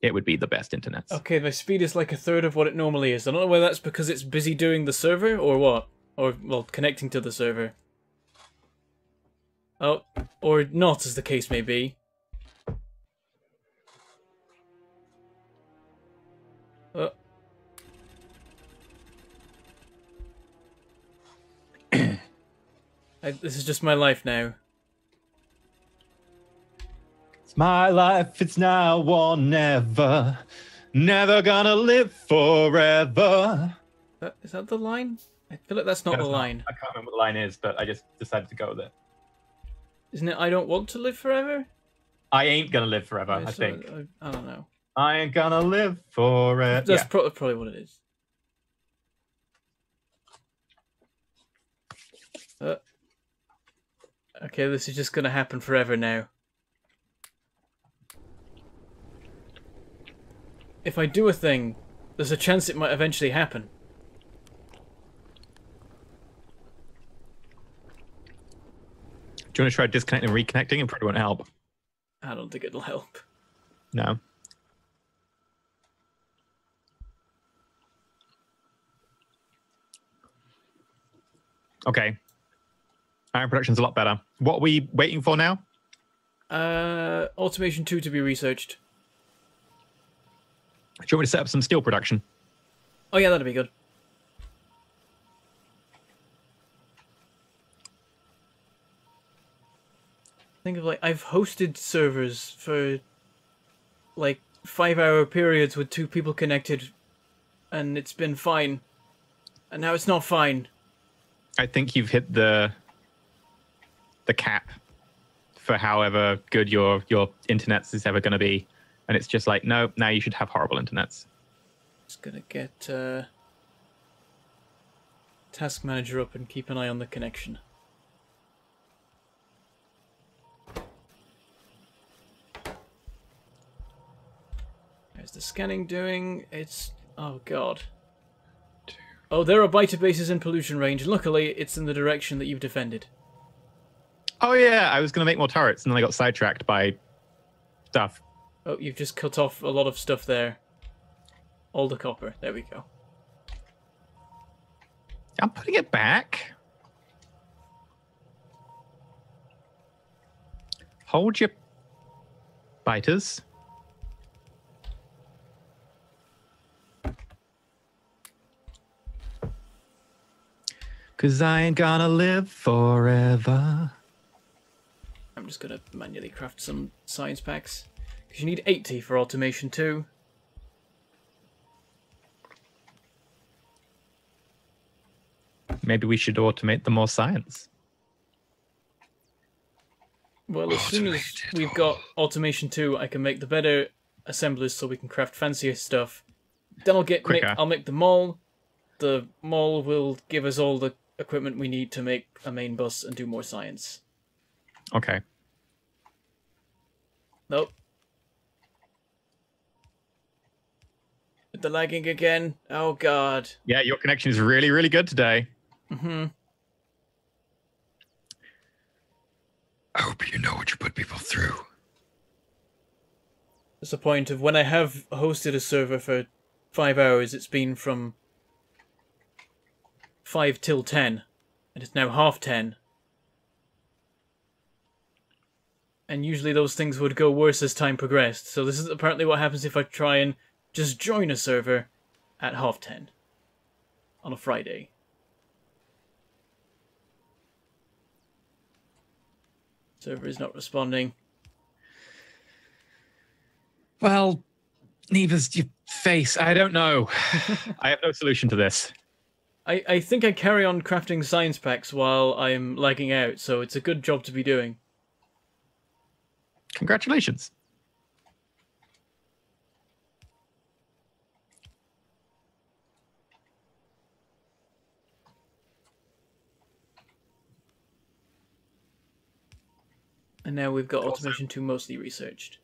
It would be the best internet. Okay, my speed is like a third of what it normally is. I don't know whether that's because it's busy doing the server or what. Or, well, connecting to the server. Oh, or not, as the case may be. Oh. This is just my life now. It's my life, it's now or never. Never gonna live forever. Is that the line? I feel like that's not the line. I can't remember what the line is, but I just decided to go with it. Isn't it I don't want to live forever? I ain't gonna live forever, I think. I don't know. I ain't gonna live forever. That's probably what it is. Okay, this is just gonna happen forever now. If I do a thing, there's a chance it might eventually happen. Do you want to try disconnecting and reconnecting? It probably won't help. I don't think it'll help. No. Okay. Iron production's a lot better. What are we waiting for now? Automation 2 to be researched. Do you want me to set up some steel production? Oh yeah, that'd be good. Think of like, I've hosted servers for like 5-hour periods with 2 people connected and it's been fine. And now it's not fine. I think you've hit the cap for however good your internet is ever going to be. And it's just like, no, now you should have horrible internets. Just gonna get task manager up and keep an eye on the connection. There's the scanning doing. It's... oh god. Oh, there are biter bases in pollution range. Luckily, it's in the direction that you've defended. Oh yeah, I was going to make more turrets and then I got sidetracked by stuff. Oh, you've just cut off a lot of stuff there. All the copper. There we go. I'm putting it back. Hold your biters. Cause I ain't gonna live forever. I'm just gonna manually craft some science packs. Because you need 80 for automation 2. Maybe we should automate the more science. Well, as soon as we've got automation 2, I can make the better assemblers so we can craft fancier stuff. Then I'll make the mall. The mall will give us all the equipment we need to make a main bus and do more science. Okay. Nope. The lagging again. Oh god. Yeah, your connection is really, really good today. Mm-hmm. I hope you know what you put people through. There's a point of when I have hosted a server for 5 hours, it's been from 5 till 10, and it's now 10:30. And usually those things would go worse as time progressed. So this is apparently what happens if I try and just join a server at 10:30 on a Friday. Server is not responding. Well, Neva's your face. I don't know. I have no solution to this. I think I carry on crafting science packs while I'm lagging out, so it's a good job to be doing. Congratulations. And now we've got automation 2 mostly researched.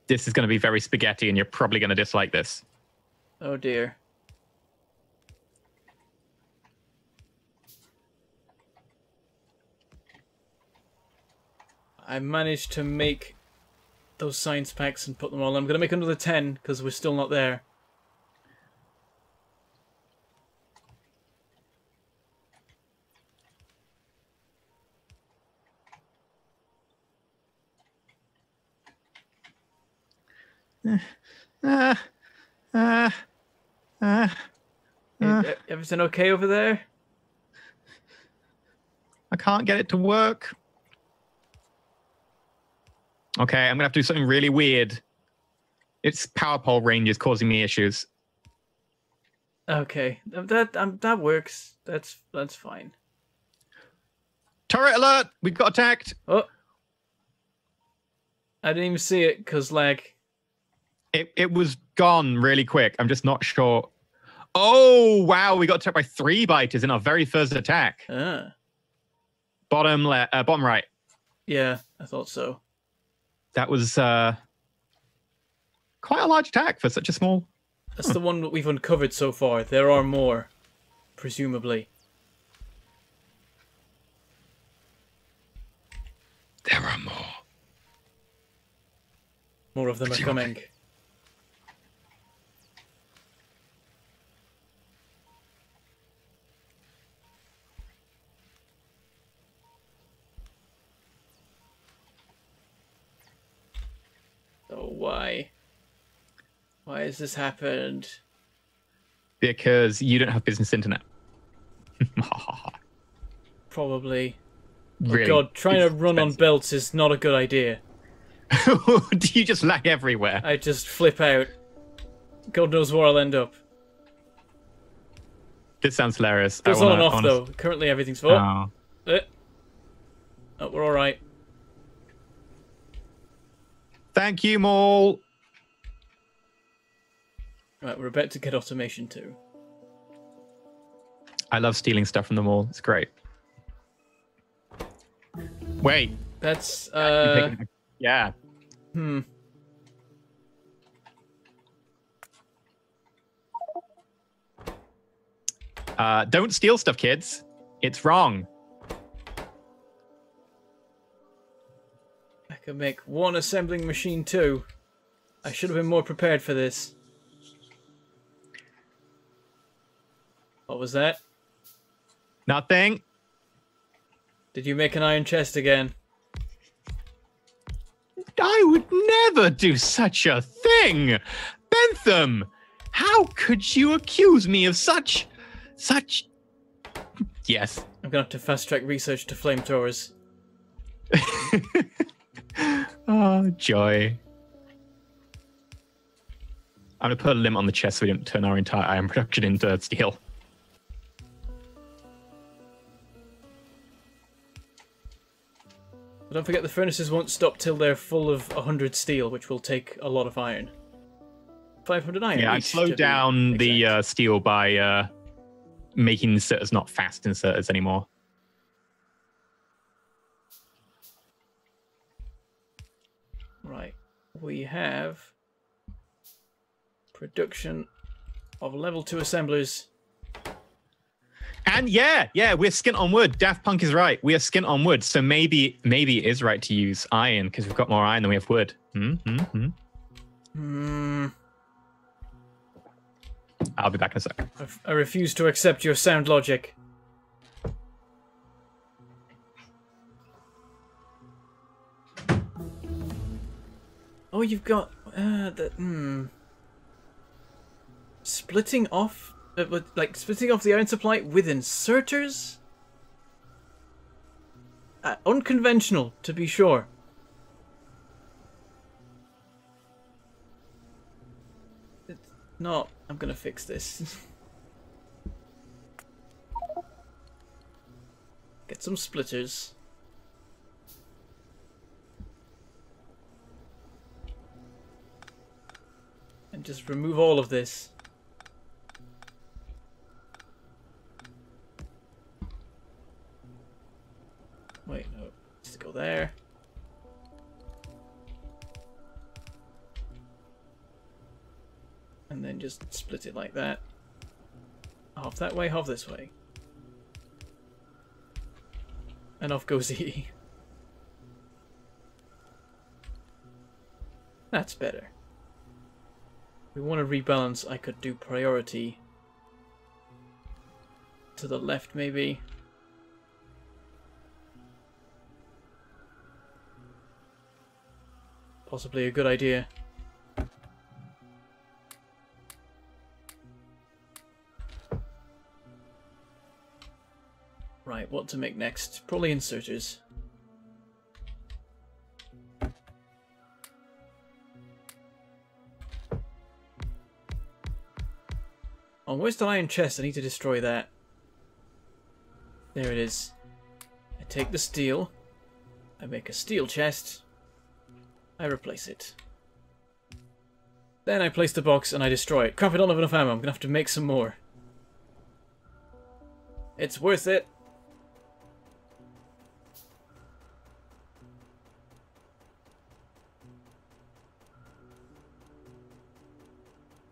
This is going to be very spaghetti, and you're probably going to dislike this. Oh dear. I managed to make those science packs and put them all. I'm going to make another 10 because we're still not there. Everything okay over there? I can't get it to work. Okay, I'm gonna have to do something really weird. Its power pole range is causing me issues. Okay, that works. That's fine. Turret alert! We got attacked. Oh, I didn't even see it because lag. It was gone really quick. I'm just not sure. Oh wow, we got attacked by 3 biters in our very first attack. Ah. Bottom right. Yeah, I thought so. That was quite a large attack for such a small. That's the one that we've uncovered so far. There are more, presumably. There are more. More of them are coming. So why? Why has this happened? Because you don't have business internet. Probably. Really? Oh God, trying to run on belts is not a good idea. Do you just lag everywhere? I just flip out. God knows where I'll end up. This sounds hilarious. It's on and off though. Currently everything's full. Oh. Oh, we're alright. Thank you, Maul. Right, we're about to get automation too. I love stealing stuff from the mall. It's great. Wait. That's yeah. Don't steal stuff, kids. It's wrong. I can make one assembling machine too. I should have been more prepared for this. What was that? Nothing. Did you make an iron chest again? I would never do such a thing. Bentham, how could you accuse me of such... Yes. I'm gonna have to fast track research to flamethrowers. Oh, joy. I'm gonna put a limit on the chest so we don't turn our entire iron production into steel. But don't forget the furnaces won't stop till they're full of 100 steel, which will take a lot of iron. 500 iron. Yeah, I slowed down the steel by making inserters not fast inserters anymore. Right, we have production of level 2 assemblers. And yeah, we're skint on wood. Daft Punk is right. We are skint on wood, so maybe it is right to use iron because we've got more iron than we have wood. I'll be back in a sec. I refuse to accept your sound logic. Oh, you've got splitting off, splitting off the iron supply with inserters. Unconventional, to be sure. It's not. I'm gonna fix this. Get some splitters. And just remove all of this. Wait, no. It needs to go there. And then just split it like that. Half that way, half this way. And off goes EE. That's better. If we want to rebalance, I could do priority to the left, maybe. Possibly a good idea. Right, what to make next? Probably inserters. Oh, where's the iron chest? I need to destroy that. There it is. I take the steel. I make a steel chest. I replace it. Then I place the box and I destroy it. Crap, I don't have enough ammo. I'm gonna have to make some more. It's worth it.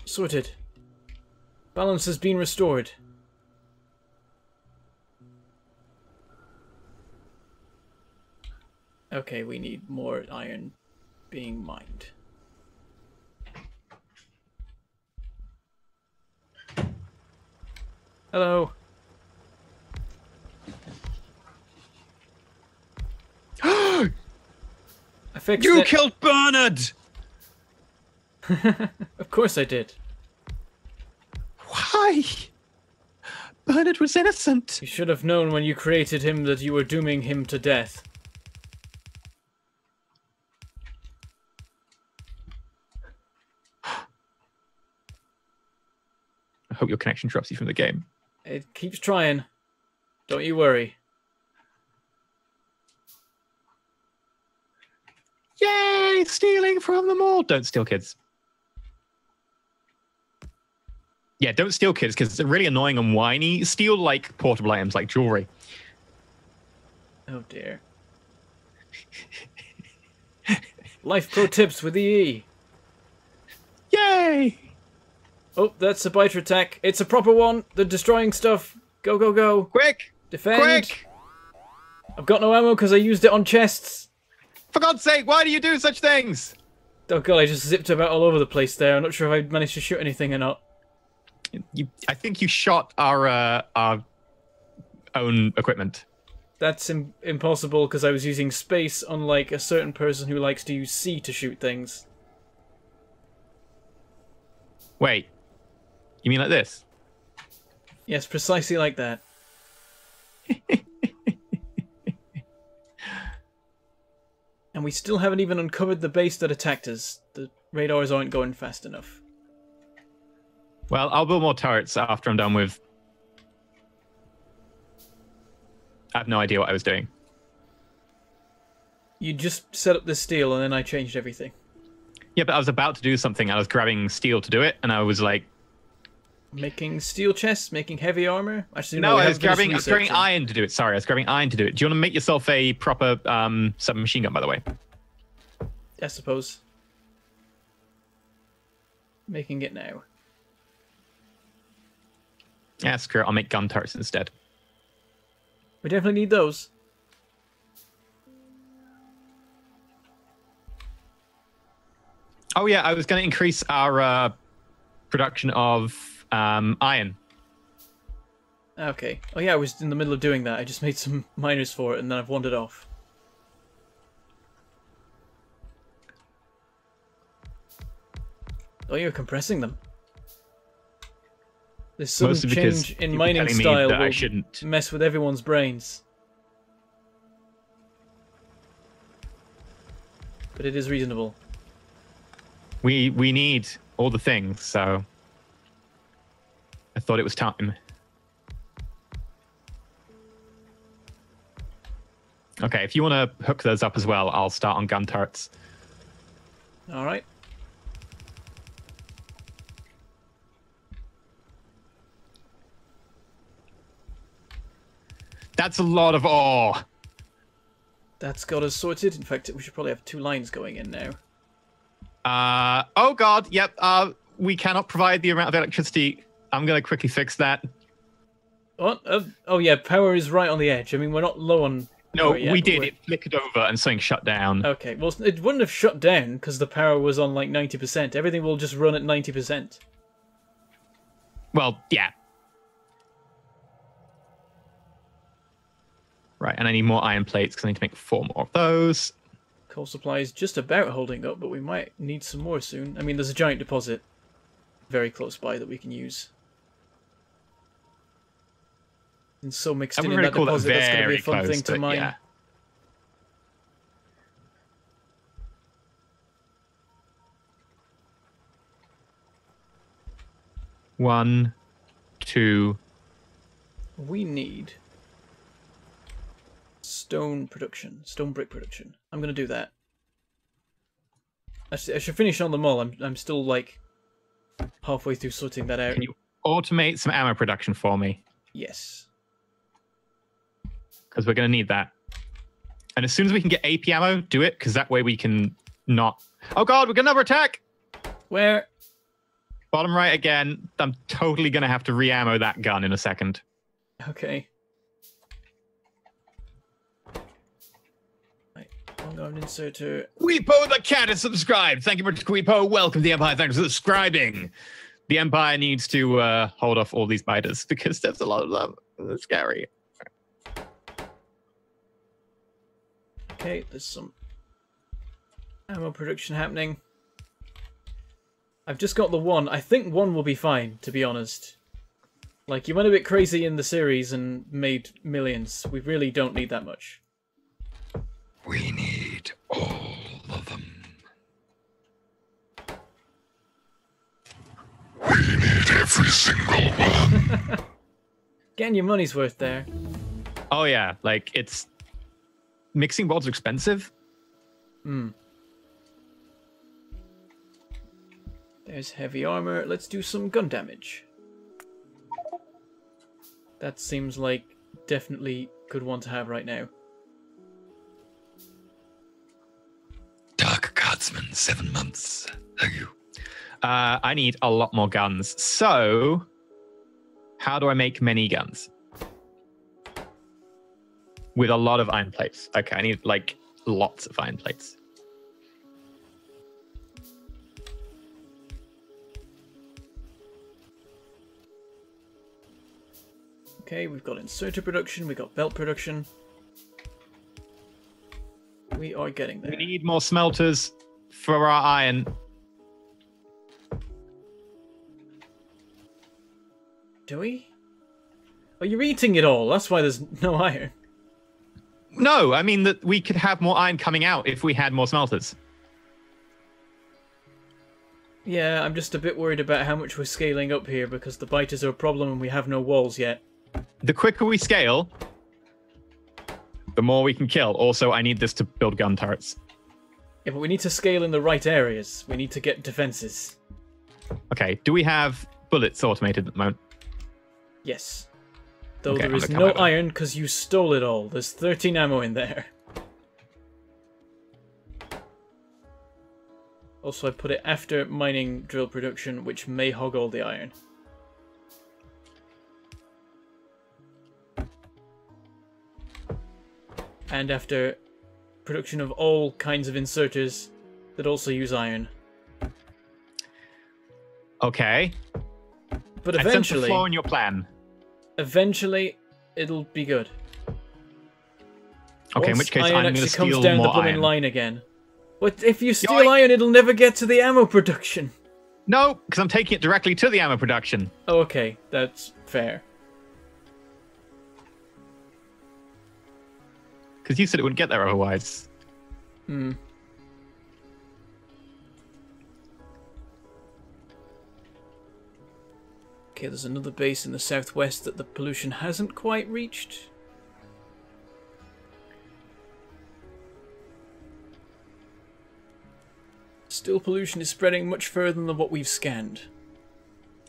Sorted. Balance has been restored. Okay, we need more iron being mined. Hello. I fixed it. You killed Bernard! Of course I did. Why? Bernard was innocent. You should have known when you created him that you were dooming him to death. I hope your connection drops you from the game. It keeps trying. Don't you worry. Yay! Stealing from them all. Don't steal, kids. Yeah, don't steal, kids, because it's really annoying and whiny. Steal, like, portable items, like jewelry. Oh, dear. Life pro tips with EE. Yay! Oh, that's a biter attack. It's a proper one. They're destroying stuff. Go, go, go. Quick! Defend. Quick! I've got no ammo because I used it on chests. For God's sake, why do you do such things? Oh, God, I just zipped about all over the place there. I'm not sure if I managed to shoot anything or not. I think you shot our own equipment. That's impossible because I was using space, unlike a certain person who likes to use C to shoot things. Wait. You mean like this? Yes, precisely like that. And we still haven't even uncovered the base that attacked us. The radars aren't going fast enough. Well, I'll build more turrets after I'm done with... I have no idea what I was doing. You just set up the steel and then I changed everything. Yeah, but I was about to do something. I was grabbing steel to do it, and I was like... Making steel chests? Making heavy armor? Actually, no, I was grabbing iron to do it. Sorry, I was grabbing iron to do it. Do you want to make yourself a proper submachine gun, by the way? I suppose. Making it now. Yeah, screw it. I'll make gun turrets instead. We definitely need those. Oh, yeah, I was going to increase our production of iron. Okay. Oh, yeah, I was in the middle of doing that. I just made some miners for it, and then I've wandered off. Oh, you're compressing them. This sudden change in mining style will mess with everyone's brains. But it is reasonable. We need all the things, so I thought it was time. Okay, if you want to hook those up as well, I'll start on gun turrets. All right. That's a lot of ore. That's got us sorted. In fact, we should probably have 2 lines going in now. Oh god, yep. We cannot provide the amount of electricity. I'm going to quickly fix that. What? Oh yeah, power is right on the edge. I mean, we're not low on No, yeah, we did. It flickered over and something shut down. Okay, well, it wouldn't have shut down because the power was on like 90%. Everything will just run at 90%. Well, yeah. Right, and I need more iron plates because I need to make 4 more of those. Coal supply is just about holding up, but we might need some more soon. I mean, there's a giant deposit very close by that we can use. And so mixed in that deposit, that's going to be a fun thing to mine. Yeah. One, two. We need stone production, stone brick production. I'm going to do that. Actually, I should finish on them all. I'm still like halfway through sorting that out. Can you automate some ammo production for me? Yes. Because we're going to need that. And as soon as we can get AP ammo, do it, because that way we can not... Oh god, we're going to another attack! Where? Bottom right again. I'm totally going to have to re-ammo that gun in a second. Okay. Right, ongoing inserter. Queepo the cat is subscribed. Thank you much, Queepo. Welcome to the Empire. Thanks for subscribing. The Empire needs to hold off all these biters because there's a lot of them. It's scary. Okay, there's some ammo production happening. I've just got the one. I think one will be fine, to be honest. Like, you went a bit crazy in the series and made millions. We really don't need that much. We need all of them. We need every single one. Getting your money's worth there. Oh yeah, like it's... Mixing boards are expensive. Hmm. There's heavy armor. Let's do some gun damage. That seems like definitely good one to have right now. Dark Guardsman, 7 months. Thank you. I need a lot more guns. So, how do I make many guns? With a lot of iron plates. Okay, I need, like, lots of iron plates. Okay, we've got inserter production, we've got belt production. We are getting there. We need more smelters for our iron. Do we? Oh, you're eating it all. That's why there's no iron. No, I mean that we could have more iron coming out if we had more smelters. Yeah, I'm just a bit worried about how much we're scaling up here because the biters are a problem and we have no walls yet. The quicker we scale, the more we can kill. Also, I need this to build gun turrets. Yeah, but we need to scale in the right areas. We need to get defenses. Okay, do we have bullets automated at the moment? Yes. Though Okay, there is no iron because you stole it all. There's 13 ammo in there. Also, I put it after mining drill production, which may hog all the iron. And after production of all kinds of inserters that also use iron. Okay. But eventually... I sense a flaw in your plan. Eventually, it'll be good. Okay, in which case I'm going to steal comes down more the blooming iron. line again. But if you steal iron, it'll never get to the ammo production. No, because I'm taking it directly to the ammo production. Oh, okay, that's fair. Because you said it wouldn't get there otherwise. Hmm. Okay, there's another base in the southwest that the pollution hasn't quite reached. Still, pollution is spreading much further than what we've scanned.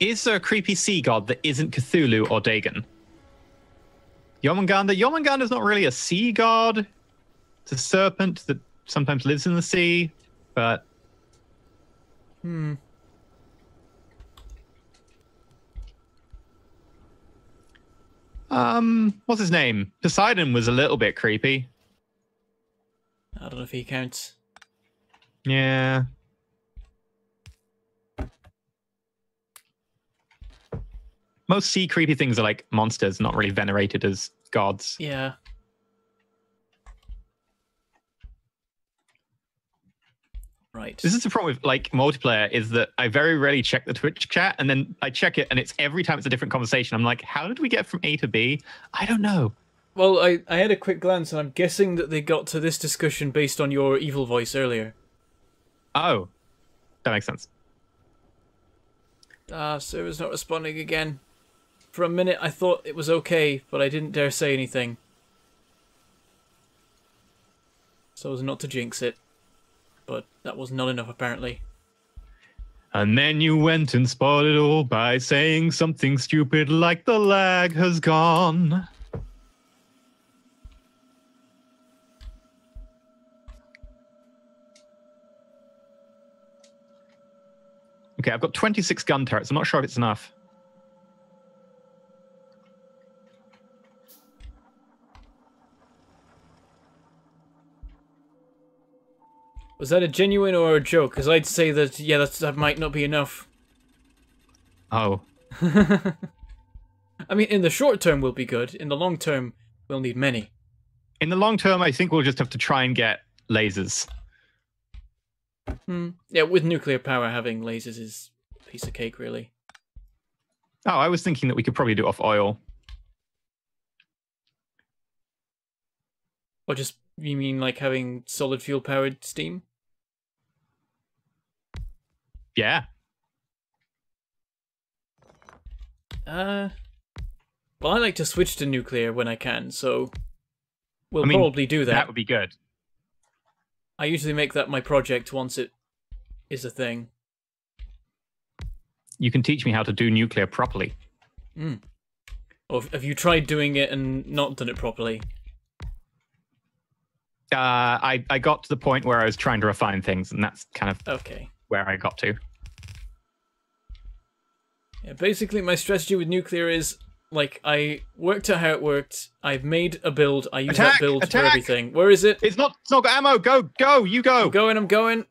Is there a creepy sea god that isn't Cthulhu or Dagon? Yomangander? Yomangander's not really a sea god. It's a serpent that sometimes lives in the sea, but... Hmm. What's his name? Poseidon was a little bit creepy. I don't know if he counts. Yeah. Most sea creepy things are like monsters, not really venerated as gods. Yeah. Right. This is the problem with like multiplayer, is that I very rarely check the Twitch chat, and then I check it and it's every time it's a different conversation. I'm like, how did we get from A to B? I don't know. Well, I had a quick glance and I'm guessing that they got to this discussion based on your evil voice earlier. Oh, that makes sense. Server's not responding again. For a minute I thought it was okay, but I didn't dare say anything. So as not to jinx it. But that was not enough, apparently. And then you went and spoiled it all by saying something stupid like the lag has gone. Okay, I've got 26 gun turrets. I'm not sure if it's enough. Was that a genuine or a joke? Because I'd say that, yeah, that might not be enough. Oh. I mean, in the short term we'll be good. In the long term, we'll need many. In the long term, I think we'll just have to try and get lasers. Yeah, with nuclear power, having lasers is a piece of cake, really. Oh, I was thinking that we could probably do it off oil. Or just, you mean like having solid fuel powered steam? Yeah. Well, I like to switch to nuclear when I can, so we'll probably do that. That would be good. I usually make that my project once it is a thing. You can teach me how to do nuclear properly. Or have you tried doing it and not done it properly? I got to the point where I was trying to refine things, and that's kind of where I got to. Yeah, basically my strategy with nuclear is, like, I worked out how it worked, I've made a build, I use that build for everything. Where is it? It's not got ammo! Go! You go! I'm going!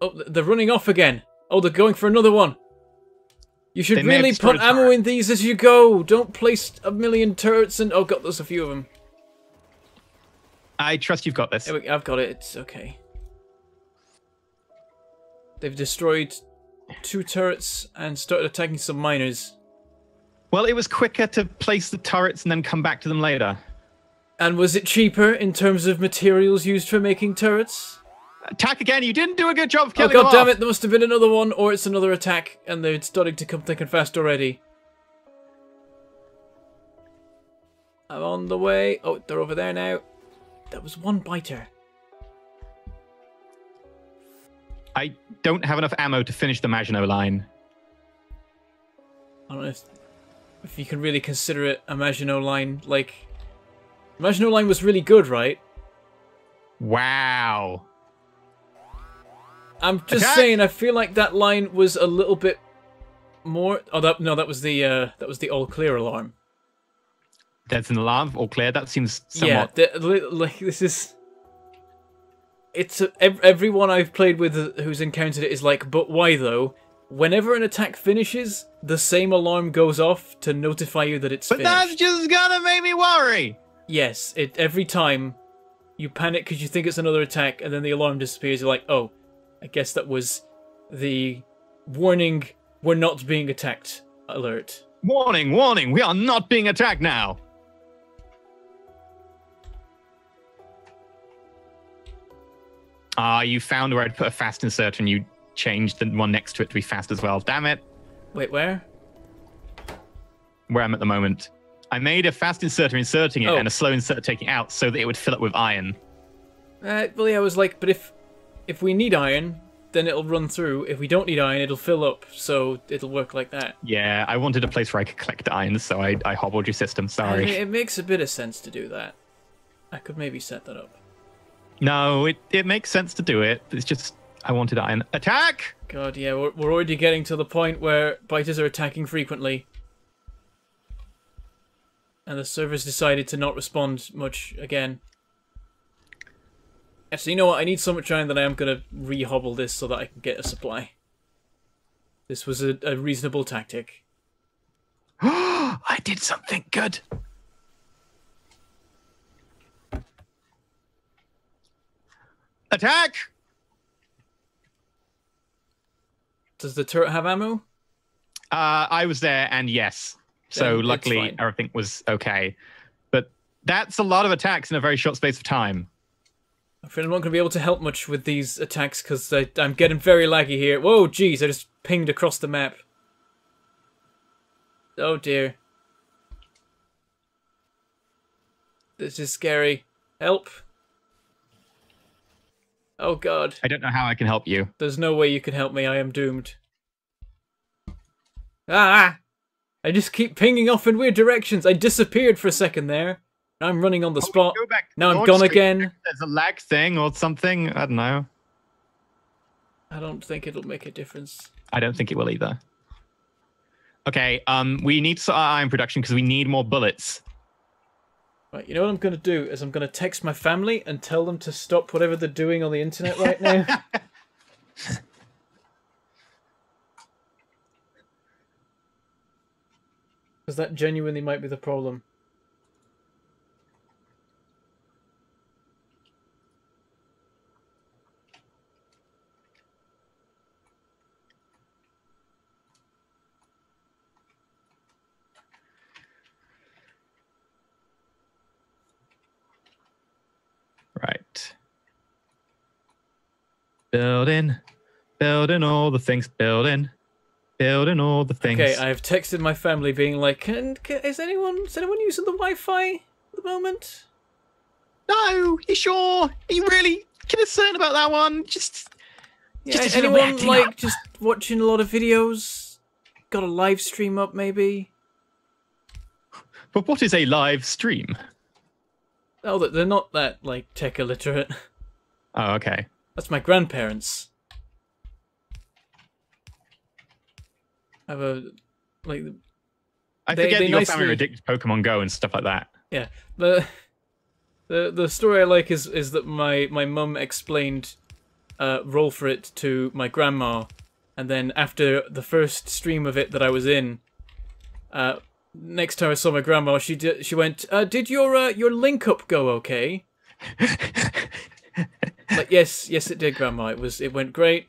Oh, they're running off again! Oh, they're going for another one! You should really put ammo in these as you go! Don't place a million turrets and... Oh god, there's a few of them. I trust you've got this. I've got it, it's okay. They've destroyed 2 turrets and started attacking some miners. Well, it was quicker to place the turrets and then come back to them later. And was it cheaper in terms of materials used for making turrets? Attack again! You didn't do a good job of killing them Oh god damn off. it, there must have been another one, or it's another attack, and they're starting to come thick and fast already. I'm on the way. Oh, they're over there now. That was one biter. I don't have enough ammo to finish the Maginot line. I don't know if you can really consider it a Maginot line. Like, Maginot line was really good, right? Wow. I'm just saying, I feel like that line was a little bit more... Oh, that was the all clear alarm. That's an alarm, all clear. That seems somewhat... Yeah, like, this is... It's everyone I've played with who's encountered it is like, but why though? Whenever an attack finishes, the same alarm goes off to notify you that it's finished. But that's just gonna make me worry! Yes, every time you panic because you think it's another attack, and then the alarm disappears, you're like, oh, I guess that was the warning, we're not being attacked alert. Warning, warning, we are not being attacked now! You found where I'd put a fast insert and you changed the one next to it to be fast as well. Damn it. Wait, where? Where I'm at the moment. I made a fast inserter inserting it and a slow inserter taking it out so that it would fill up with iron. Well, yeah, I was like, but if we need iron, then it'll run through. If we don't need iron, it'll fill up, so it'll work like that. Yeah, I wanted a place where I could collect iron, so I hobbled your system, sorry. I mean, it makes a bit of sense to do that. I could maybe set that up. No, it makes sense to do it. It's just, I wanted iron. Attack! God, yeah, we're already getting to the point where biters are attacking frequently. And the servers decided to not respond much again. Actually, you know what? I need so much iron that I am going to re-hobble this so that I can get a supply. This was a reasonable tactic. I did something good. Attack! Does the turret have ammo? I was there, and yes. So Then luckily, everything was okay. But that's a lot of attacks in a very short space of time. I'm afraid I'm not going to be able to help much with these attacks because I'm getting very laggy here. Whoa, jeez, I just pinged across the map. Oh dear. This is scary. Help. Oh god. I don't know how I can help you. There's no way you can help me, I am doomed. Ah! I just keep pinging off in weird directions. I disappeared for a second there. Now I'm running on the spot. Go back Now I'm gone again. There's a lag thing or something. I don't know. I don't think it'll make a difference. I don't think it will either. Okay, we need to start our iron production because we need more bullets. Right, you know what I'm going to do is I'm going to text my family and tell them to stop whatever they're doing on the internet right now. Because that genuinely might be the problem. Right. Building all the things, building all the things. Okay, I've texted my family being like, is anyone using the Wi-Fi at the moment? No, you sure? Are you really concerned about that one? Just anyone like just watching a lot of videos? Got a live stream up maybe? But what is a live stream? Oh, they're not that like tech illiterate. Oh, okay. That's my grandparents. I have a like. I forget that your family are addicted to Pokemon Go and stuff like that. Yeah, the story I like is that my mum explained Roll for It to my grandma, and then after the first stream of it that I was in, next time I saw my grandma, she went, "Did your link up go okay?" Like, yes, it did, Grandma. It went great.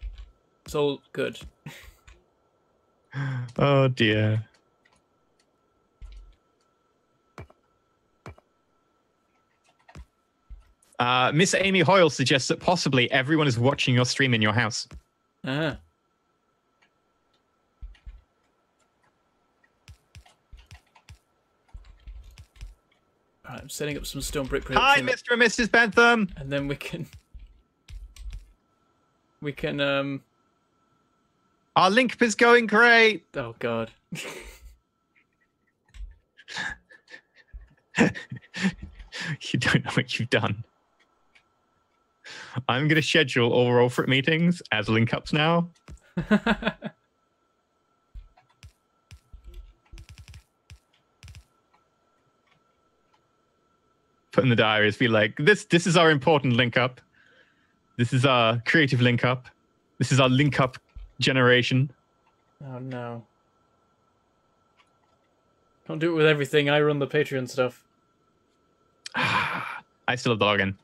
It's all good. Oh dear. Miss Amy Hoyle suggests that possibly everyone is watching your stream in your house. Ah. Alright, I'm setting up some stone brick production. Hi, Mr. and Mrs. Bentham! And then we can Our link is going great! Oh god. You don't know what you've done. I'm going to schedule all Roll for It meetings as link ups now. Put in the diaries, be like, this is our important link up. This is our creative link up. This is our link up generation. Oh no. Don't do it with everything. I run the Patreon stuff. I still have the login.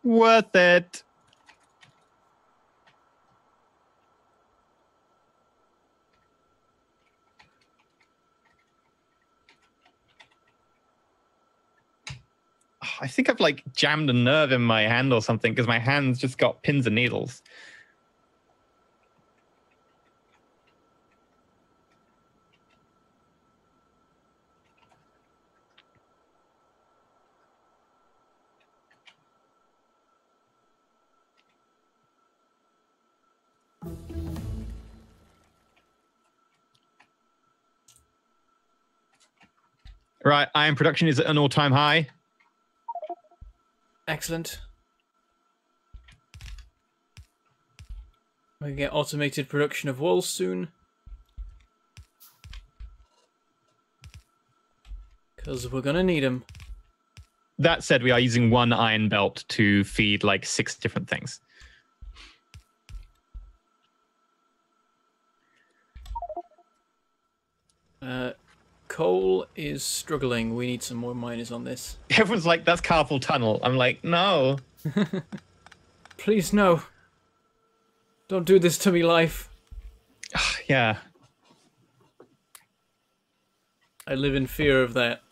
Worth it. I think I've like jammed a nerve in my hand or something because my hand's just got pins and needles. Right, iron production is at an all-time high. Excellent. We can get automated production of walls soon. Because we're gonna need them. That said, we are using one iron belt to feed like 6 different things. Coal is struggling. We need some more miners on this. Everyone's like, that's carpal tunnel. I'm like, no. Please, no. Don't do this to me, life. Yeah. I live in fear of that.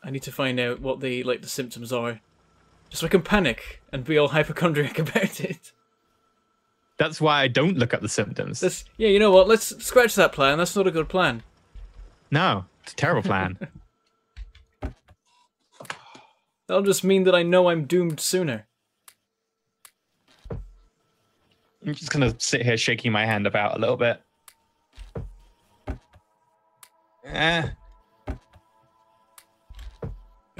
I need to find out what the symptoms are. Just so I can panic and be all hypochondriac about it. That's why I don't look up the symptoms. Yeah, you know what? Let's scratch that plan. That's not a good plan. No, it's a terrible plan. That'll just mean that I know I'm doomed sooner. I'm just going to sit here shaking my hand about a little bit. A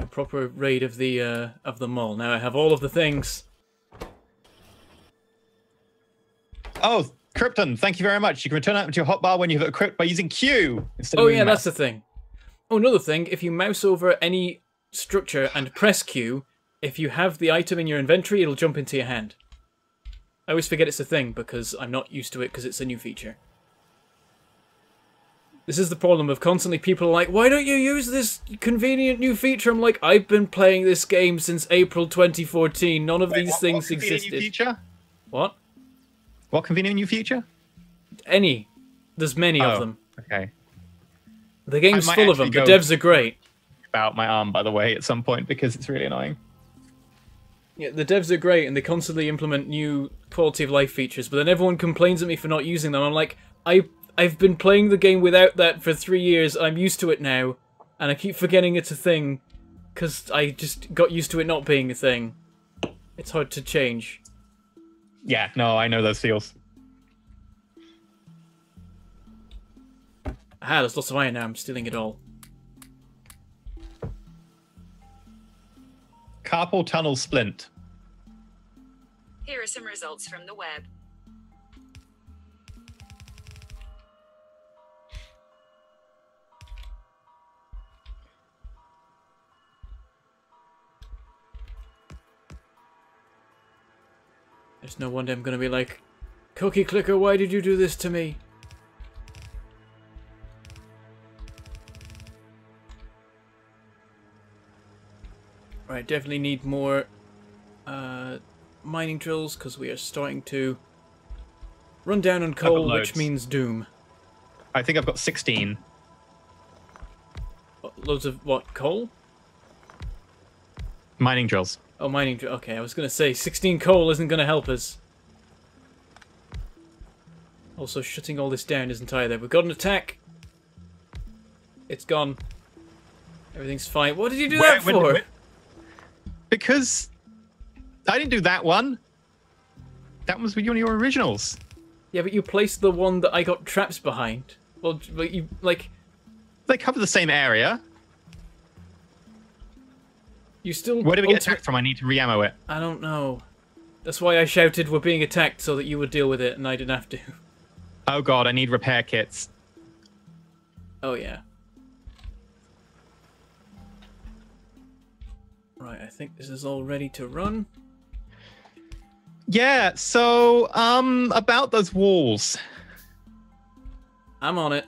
proper raid of the mall. Now I have all of the things. Oh, Krypton, thank you very much. You can return item to your hotbar when you've equipped by using Q instead of Oh yeah, mouse. that's the thing. Oh, another thing, if you mouse over any structure and press Q, if you have the item in your inventory, it'll jump into your hand. I always forget it's a thing because I'm not used to it because it's a new feature. This is the problem of constantly people are like, why don't you use this convenient new feature? I'm like, I've been playing this game since April 2014. None of these things existed. New feature? What? What convenient new feature? Any. There's many of them. Okay. The game's full of them. The devs are great. About my arm, by the way, at some point because it's really annoying. Yeah, the devs are great and they constantly implement new quality of life features, but then everyone complains at me for not using them. I'm like, I've been playing the game without that for 3 years. I'm used to it now, and I keep forgetting it's a thing because I just got used to it not being a thing. It's hard to change. Yeah, no, I know those feels. Ah, there's lots of iron now. I'm stealing it all. Carpal tunnel splint. Here are some results from the web. There's no wonder I'm gonna be like, Cookie Clicker, why did you do this to me? Right, definitely need more mining drills because we are starting to run down on coal, which means doom. I think I've got 16. Loads of what? Coal? Mining drills. Oh, mining drill. Okay, I was going to say 16 coal isn't going to help us. Also, shutting all this down isn't either. We've got an attack. It's gone. Everything's fine. What did you do that for? Because I didn't do that one. That was one of your originals. Yeah, but you placed the one that I got traps behind. Well, but you, like... They cover the same area. You still... Where did we get attacked from? I need to re-ammo it. I don't know. That's why I shouted we're being attacked so that you would deal with it and I didn't have to. Oh god, I need repair kits. Oh yeah. Right, I think this is all ready to run. Yeah, so, about those walls. I'm on it.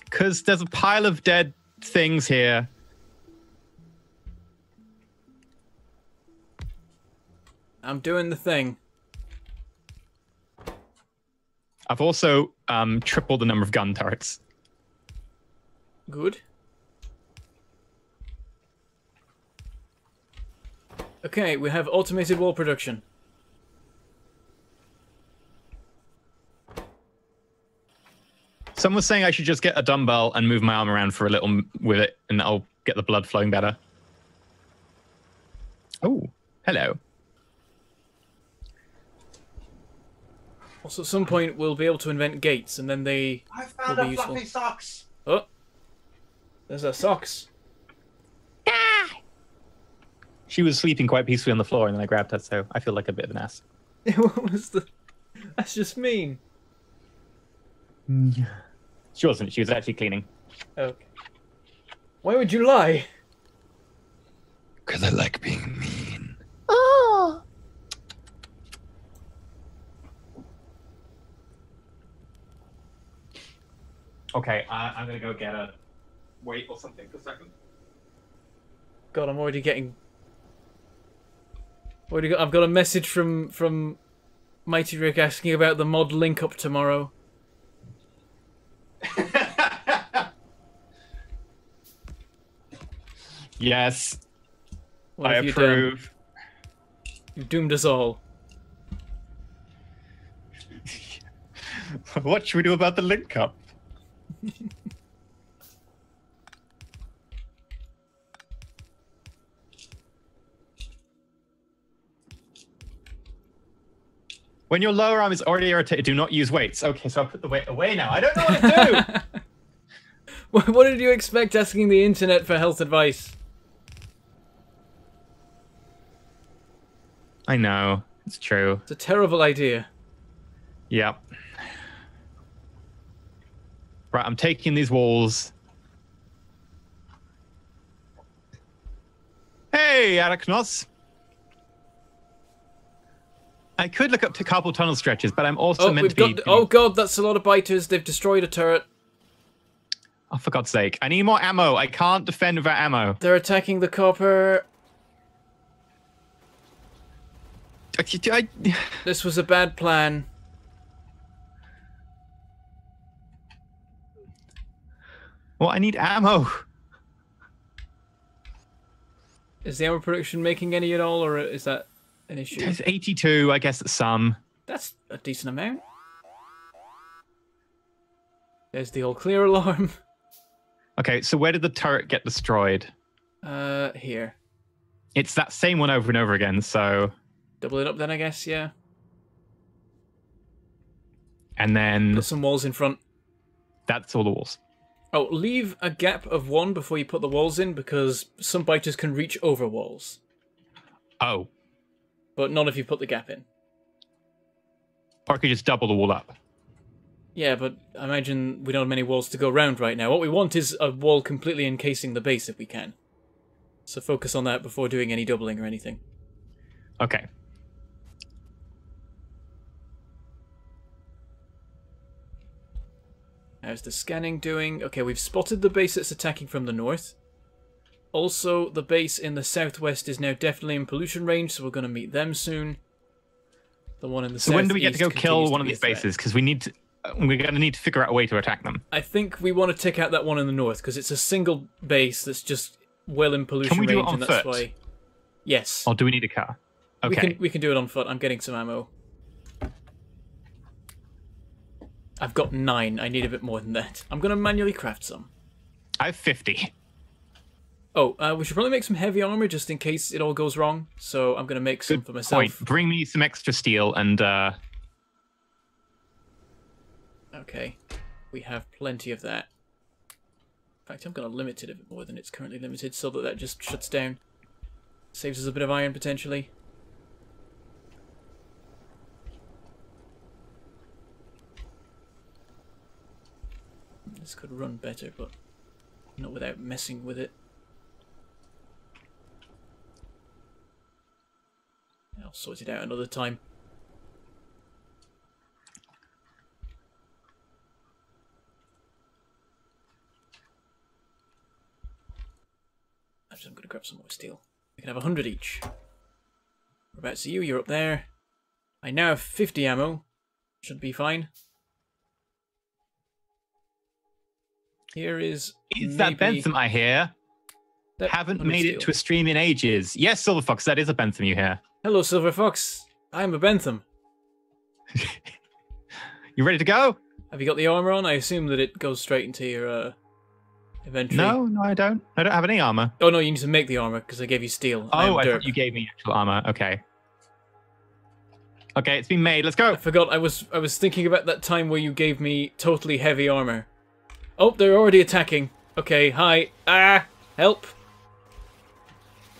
Because there's a pile of dead things here. I'm doing the thing. I've also tripled the number of gun turrets. Good. Okay, we have automated wall production. Someone was saying I should just get a dumbbell and move my arm around for a little with it, and that'll get the blood flowing better. Oh, hello. Also, at some point, we'll be able to invent gates, and then they will be useful. Fluffy socks. Oh, there's our socks. She was sleeping quite peacefully on the floor, and then I grabbed her, so I feel like a bit of an ass. What was the... That's just mean. She wasn't. She was actually cleaning. Okay. Why would you lie? Because I like being mean. Oh. Okay, I'm gonna go get a weight or something for a second. God, I'm already getting. I've got a message from Mighty Rick asking about the mod link up tomorrow. Yes. What I have you approve. done? You've doomed us all. What should we do about the link up? When your lower arm is already irritated, do not use weights. Okay, so I'll put the weight away now. I don't know what to do! What did you expect asking the internet for health advice? I know. It's true. It's a terrible idea. Yep. Right, I'm taking these walls. Hey, Arachnos. I could look up to carpal tunnel stretches, but I'm also meant to be... Oh god, that's a lot of biters. They've destroyed a turret. Oh, for God's sake. I need more ammo. I can't defend without ammo. They're attacking the copper. This was a bad plan. Well, I need ammo. Is the ammo production making any at all, or is that an issue? There's 82, I guess, at some. That's a decent amount. There's the all clear alarm. Okay, so where did the turret get destroyed? Here. It's that same one over and over again, so... Double it up then, I guess, yeah. And then... Put some walls in front. That's all the walls. Oh, leave a gap of 1 before you put the walls in, because some biters can reach over walls. Oh. But not if you put the gap in. Or I could just double the wall up. Yeah, but I imagine we don't have many walls to go around right now. What we want is a wall completely encasing the base if we can. So focus on that before doing any doubling or anything. Okay. How's the scanning doing? Okay, we've spotted the base that's attacking from the north. Also, the base in the southwest is now definitely in pollution range, so we're going to meet them soon. The one in the southeast. So when do we get to go kill one of these bases? Because we're going to need to figure out a way to attack them. I think we want to take out that one in the north, because it's a single base that's just well in pollution range. Can we do it on and that's foot? why... Yes. Or do we need a car? Okay. We can do it on foot. I'm getting some ammo. I've got 9. I need a bit more than that. I'm going to manually craft some. I have 50. Oh, we should probably make some heavy armor just in case it all goes wrong. So I'm going to make some for myself. Point. Bring me some extra steel and... Okay. We have plenty of that. In fact, I'm going to limit it a bit more than it's currently limited so that just shuts down. Saves us a bit of iron, potentially. This could run better, but not without messing with it. I'll sort it out another time. I'm going to grab some more steel. We can have 100 each. Whereabouts are you? You're up there. I now have 50 ammo. Should be fine. Here is that Bentham I hear? Haven't made it to a stream in ages. Yes, Silver Fox, that is a Bentham you hear. Hello, Silver Fox. I'm a Bentham. You ready to go? Have you got the armor on? I assume that it goes straight into your inventory. No, I don't. I don't have any armor. Oh no, you need to make the armor because I gave you steel. Oh, I thought you gave me actual armor. Okay. Okay, it's been made. Let's go. I forgot. I was thinking about that time where you gave me totally heavy armor. Oh, they're already attacking. Okay, hi. Ah, help.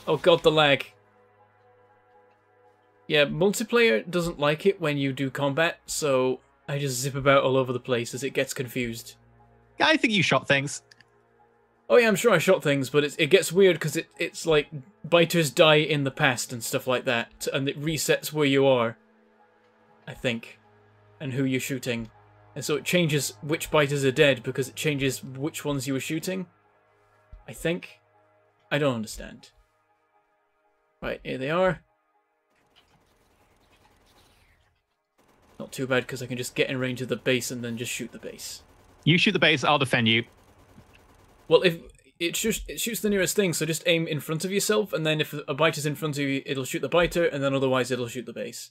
Oh god, the lag. Yeah, multiplayer doesn't like it when you do combat, so I just zip about all over the place as it gets confused. I think you shot things. Oh yeah, I'm sure I shot things, but it gets weird because it's like biters die in the past and stuff like that, and it resets where you are, I think, and who you're shooting. And so it changes which biters are dead because it changes which ones you were shooting, I think. I don't understand. Right, here they are. Not too bad because I can just get in range of the base and then just shoot the base. You shoot the base, I'll defend you. Well, if it shoots the nearest thing, so just aim in front of yourself, and then if a biter's in front of you, it'll shoot the biter, and then otherwise it'll shoot the base.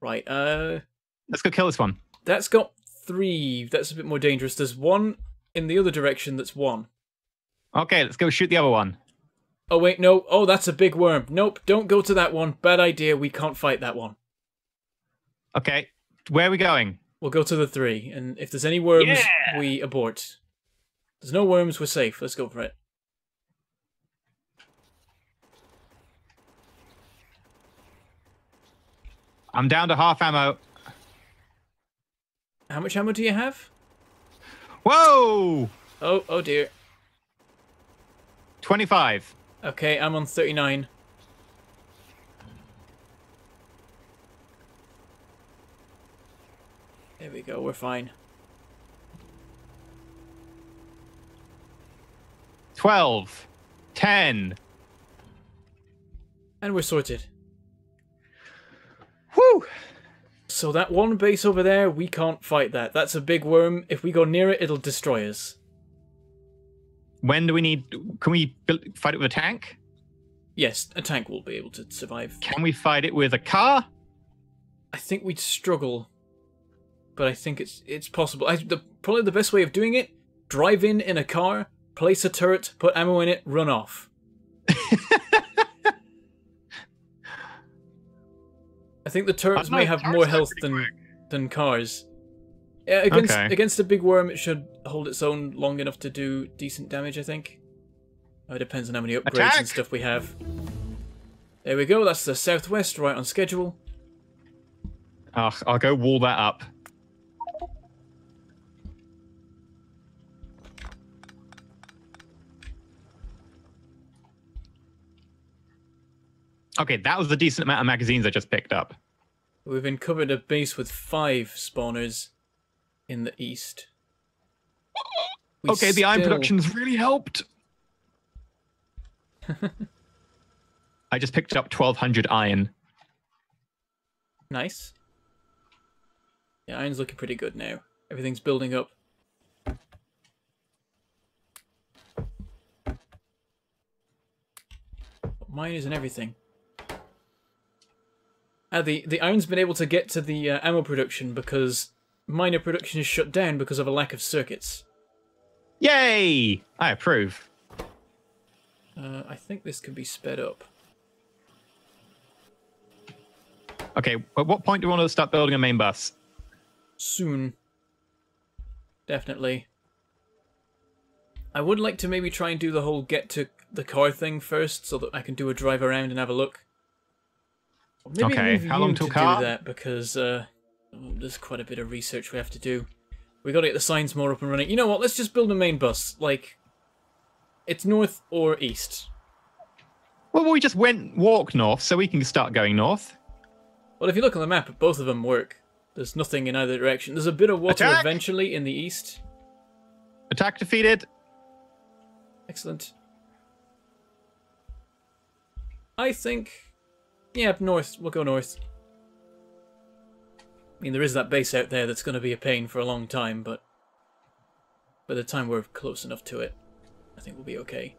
Right, let's go kill this one. That's got 3. That's a bit more dangerous. There's one in the other direction that's 1. Okay, let's go shoot the other one. Oh, wait, no. Oh, that's a big worm. Nope, don't go to that one. Bad idea. We can't fight that one. Okay, where are we going? We'll go to the 3, and if there's any worms, we abort. There's no worms, we're safe. Let's go for it. I'm down to half ammo. How much ammo do you have? Whoa! Oh dear. 25. Okay, I'm on 39. There we go, we're fine. 12. 10. And we're sorted. Whew! So that one base over there, we can't fight that. That's a big worm. If we go near it, it'll destroy us. When do we need... Can we fight it with a tank? Yes, a tank will be able to survive. Can we fight it with a car? I think we'd struggle. But I think it's possible. Probably the best way of doing it, drive in a car, place a turret, put ammo in it, run off. I think the turrets may have more health than cars. Yeah, against a big worm, it should hold its own long enough to do decent damage, I think. It depends on how many upgrades and stuff we have. There we go, that's the southwest, right on schedule. I'll go wall that up. Okay, that was the decent amount of magazines I just picked up. We've uncovered a base with 5 spawners in the east. Okay, the iron production's really helped. I just picked up 1,200 iron. Nice. Yeah, iron's looking pretty good now. Everything's building up. Miners and everything. The iron's been able to get to the ammo production because miner production is shut down because of a lack of circuits. Yay! I approve. I think this could be sped up. Okay, at what point do we want to start building a main bus? Soon. Definitely. I would like to maybe try and do the whole get to the car thing first so that I can do a drive around and have a look. Maybe okay, how long till car? Do that because there's quite a bit of research we have to do. We got to get the signs more up and running. You know what? Let's just build a main bus. Like, it's north or east. Well, we just walked north, so we can start going north. Well, if you look on the map, both of them work. There's nothing in either direction. There's a bit of water eventually in the east. Attack defeated. Excellent. I think... Yeah, north. We'll go north. I mean, there is that base out there that's going to be a pain for a long time, but by the time we're close enough to it, I think we'll be okay.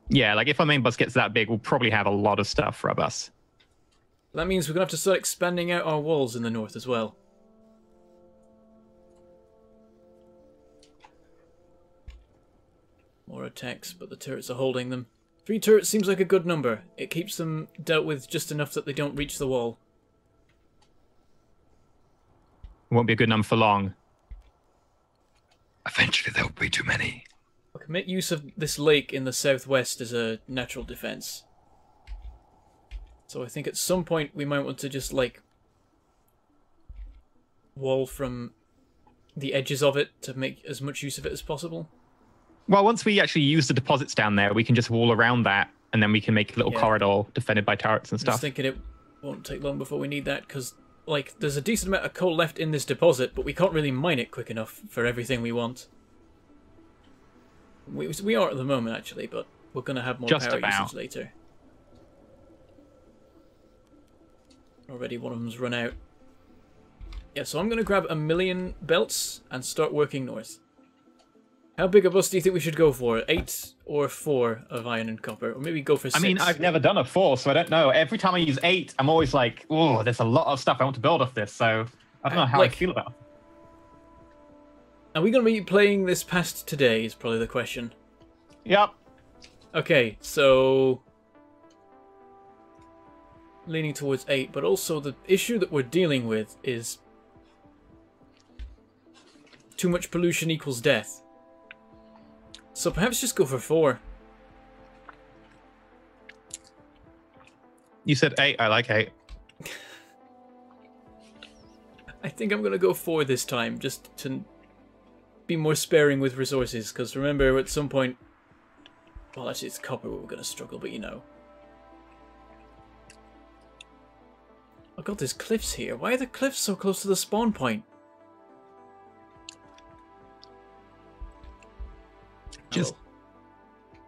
Yeah, like if our main bus gets that big, we'll probably have a lot of stuff for our bus. That means we're going to have to start expanding out our walls in the north as well. More attacks, but the turrets are holding them. 3 turrets seems like a good number. It keeps them dealt with just enough that they don't reach the wall. It won't be a good number for long. Eventually there'll be too many. We can make use of this lake in the southwest as a natural defense. So I think at some point we might want to just, like, wall from the edges of it to make as much use of it as possible. Well, once we actually use the deposits down there, we can just wall around that, and then we can make a little corridor defended by turrets and stuff. I was thinking it won't take long before we need that, because like there's a decent amount of coal left in this deposit, but we can't really mine it quick enough for everything we want. We are at the moment, actually, but we're going to have more power usage later. Already one of them's run out. Yeah, so I'm going to grab 1,000,000 belts and start working north. How big a bus do you think we should go for? 8 or 4 of iron and copper? Or maybe go for 6? I mean, I've never done a 4, so I don't know. Every time I use 8, I'm always like, oh, there's a lot of stuff I want to build off this, so I don't know how I feel about it. Are we going to be playing this past today is probably the question. Yep. Okay, so... leaning towards 8, but also the issue that we're dealing with is... too much pollution equals death. So perhaps just go for 4. You said 8, I like 8. I think I'm going to go 4 this time, just to be more sparing with resources, because remember, at some point... well, actually, it's copper where we're going to struggle, but you know. Oh god, there's cliffs here. Why are the cliffs so close to the spawn point? Just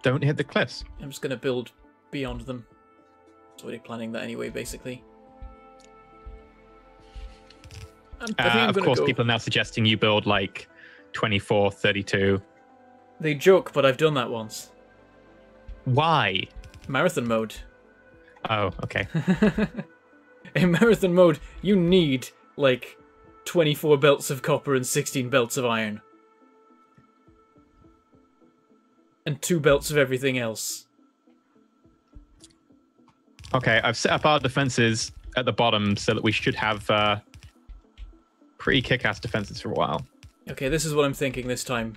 don't hit the cliffs. I'm just going to build beyond them. I was already planning that anyway, basically. Of course, people are now suggesting you build like 24, 32. They joke, but I've done that once. Why? Marathon mode. Oh, okay. In marathon mode, you need like 24 belts of copper and 16 belts of iron. And 2 belts of everything else. Okay, I've set up our defenses at the bottom so that we should have pretty kick-ass defenses for a while. Okay, this is what I'm thinking this time.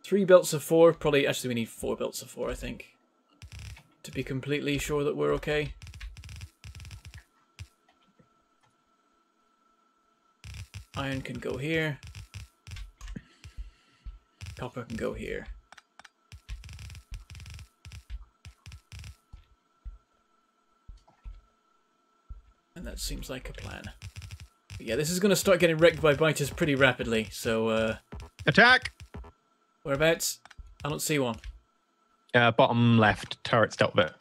3 belts of 4, probably... actually, we need 4 belts of 4, I think. To be completely sure that we're okay. Iron can go here. Copper can go here. And that seems like a plan. But yeah, this is going to start getting wrecked by biters pretty rapidly, so... Attack! whereabouts? I don't see one. Bottom left, turret's dealt with it.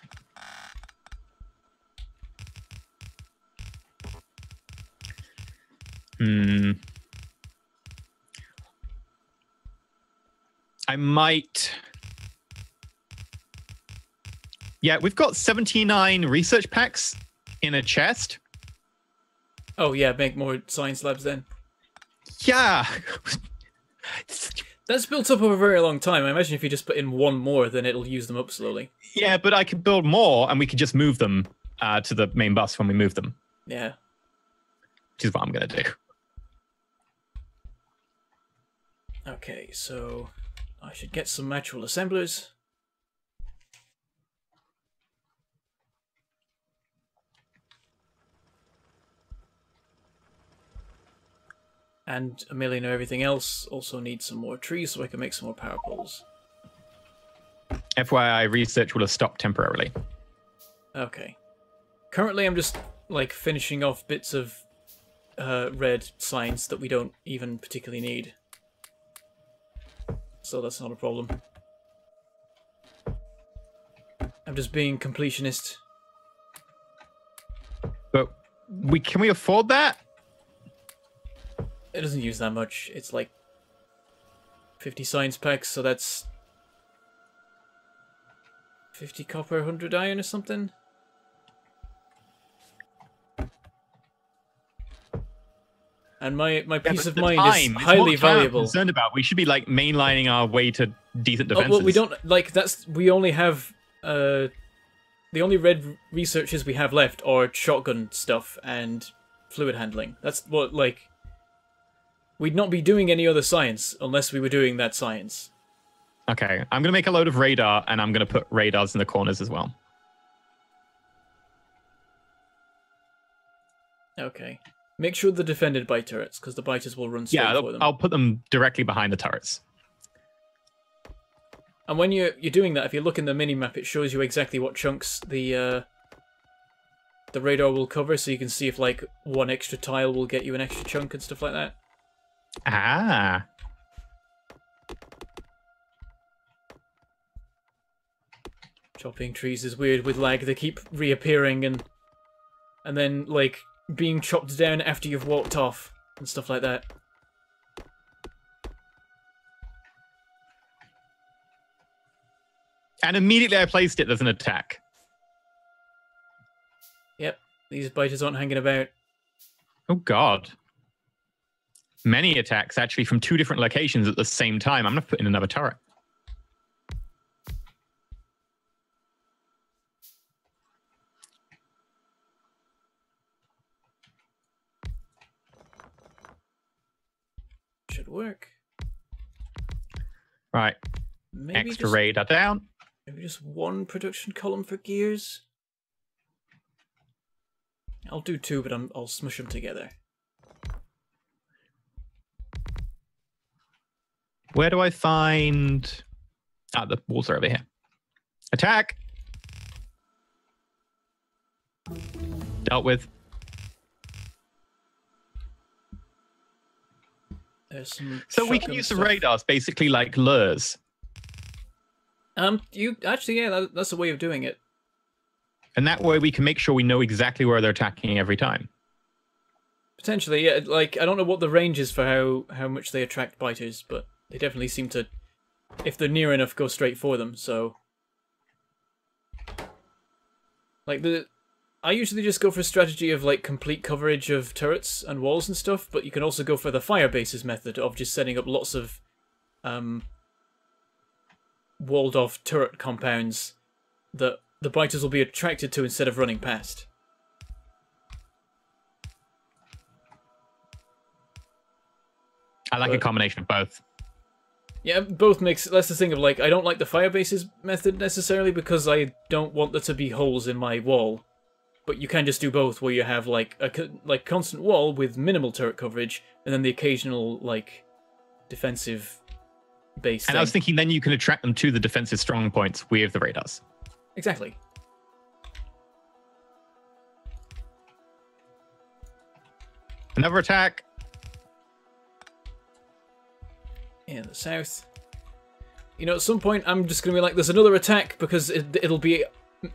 I might... yeah, we've got 79 research packs in a chest. Oh yeah, make more science labs then. Yeah. That's built up over a very long time. I imagine if you just put in 1 more, then it'll use them up slowly. Yeah, but I could build more and we could just move them to the main bus when we move them. Yeah. Which is what I'm going to do. Okay, so I should get some actual assemblers. And 1,000,000 of everything else. Also need some more trees so I can make some more power poles. FYI, research will have stopped temporarily. Okay. Currently I'm just like finishing off bits of red science that we don't even particularly need. So that's not a problem. I'm just being completionist. But can we afford that? It doesn't use that much. It's like 50 science packs, so that's 50 copper, 100 iron or something. And my peace of mind is highly valuable. I'm concerned about. We should be like mainlining our way to decent defenses. Well, we don't like that's. We only have the only red researches we have left are shotgun stuff and fluid handling. That's what like. We'd not be doing any other science unless we were doing that science. Okay, I'm gonna make a load of radar, and I'm gonna put radars in the corners as well. Okay. Make sure they're defended by turrets, because the biters will run straight for them. I'll put them directly behind the turrets. And when you're doing that, if you look in the mini-map, it shows you exactly what chunks the radar will cover, so you can see if, like, one extra tile will get you an extra chunk and stuff like that. Ah. Chopping trees is weird with lag. They keep reappearing and then, like, being chopped down after you've walked off and stuff like that. And immediately I placed it as an attack. Yep, these biters aren't hanging about. Oh, God. Many attacks, actually, from 2 different locations at the same time. I'm going to put in another turret. Should work. Right. Maybe extra radar down. Maybe just 1 production column for gears. I'll do 2, but I'll smush them together. Where do I find... Ah, the walls are over here. Attack! Dealt with. There's some so we can use the radars basically like lures. You actually, yeah, that's a way of doing it. And that way we can make sure we know exactly where they're attacking every time. Potentially, yeah. Like, I don't know what the range is for how much they attract biters, but they definitely seem to, if they're near enough, go straight for them, so... Like, I usually just go for a strategy of, like, complete coverage of turrets and walls and stuff, but you can also go for the fire bases method of just setting up lots of, walled-off turret compounds that the biters will be attracted to instead of running past. I like a combination of both. Yeah, both makes... That's the thing of, like, I don't like the fire bases method necessarily because I don't want there to be holes in my wall. But you can just do both, where you have, like, a constant wall with minimal turret coverage, and then the occasional, like, defensive base And I was thinking then you can attract them to the defensive strong points with the radars. Exactly. Another attack. In the south. You know, at some point I'm just going to be like, there's another attack, because it'll be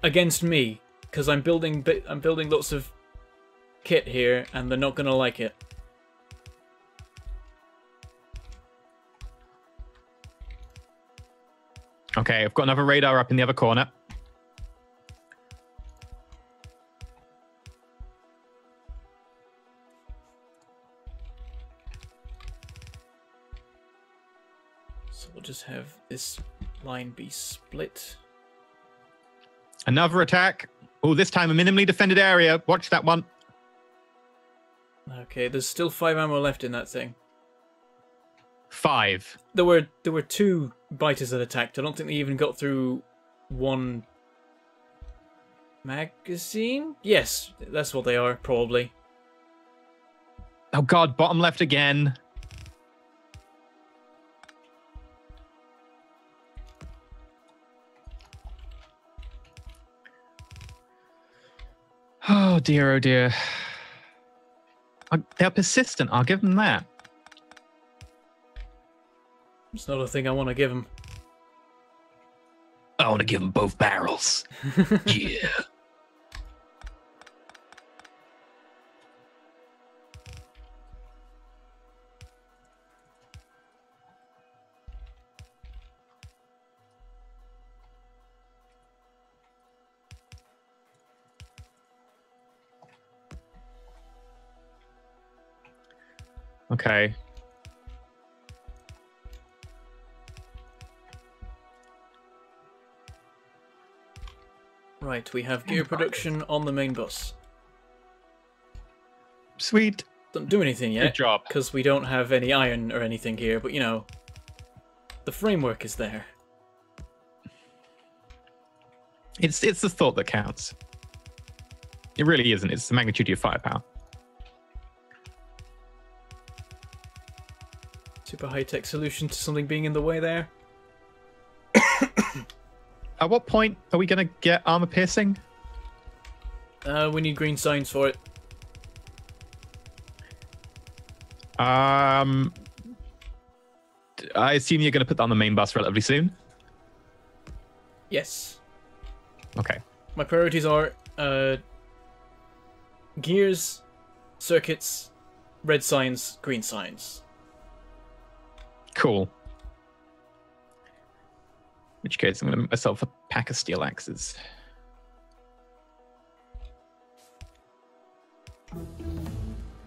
against me. Because I'm building lots of kit here, and they're not going to like it. Okay, I've got another radar up in the other corner. So we'll just have this line be split. Another attack. Oh, this time a minimally defended area. Watch that one. Okay, there's still 5 ammo left in that thing. 5. There were 2 biters that attacked. I don't think they even got through 1 magazine? Yes, that's what they are, probably. Oh god, bottom left again. Oh dear, oh dear. They're persistent, I'll give them that. It's not a thing I want to give them. I want to give them both barrels. Yeah. Okay. Right, we have gear production on the main bus. Sweet. Don't do anything yet. Good job. Because we don't have any iron or anything here, but you know, the framework is there. It's the thought that counts. It really isn't. It's the magnitude of your firepower. Super high-tech solution to something being in the way there. At what point are we going to get armor piercing? We need green signs for it. I assume you're going to put that on the main bus relatively soon? Yes. Okay. My priorities are gears, circuits, red signs, green signs. Cool. In which case, I'm going to make myself a pack of steel axes.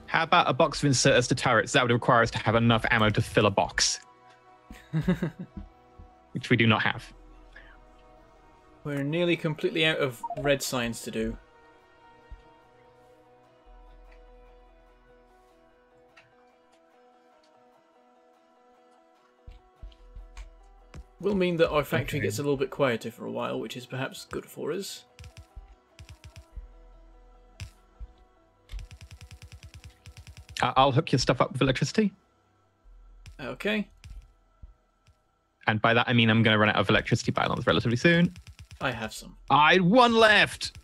How about a box of inserters to turrets? That would require us to have enough ammo to fill a box. Which we do not have. We're nearly completely out of red signs to do. Will mean that our factory gets a little bit quieter for a while, which is perhaps good for us. I'll hook your stuff up with electricity. Okay. And by that I mean I'm going to run out of electricity pylons relatively soon. I have some. I had one left!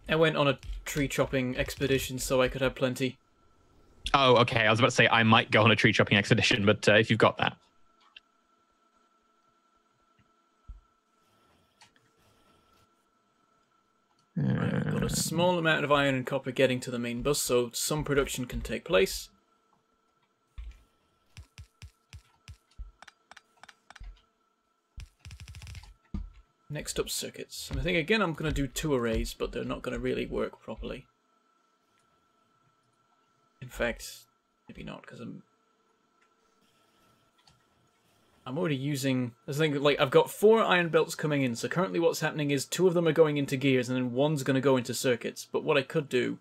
I went on a tree chopping expedition so I could have plenty. Oh, okay. I was about to say I might go on a tree chopping expedition, but if you've got that. I've got a small amount of iron and copper getting to the main bus, so some production can take place. Next up, circuits. And I think again I'm going to do 2 arrays, but they're not going to really work properly. In fact, maybe not, because I'm already using... I think, like, I've got 4 iron belts coming in, so currently what's happening is 2 of them are going into gears, and then 1's going to go into circuits. But what I could do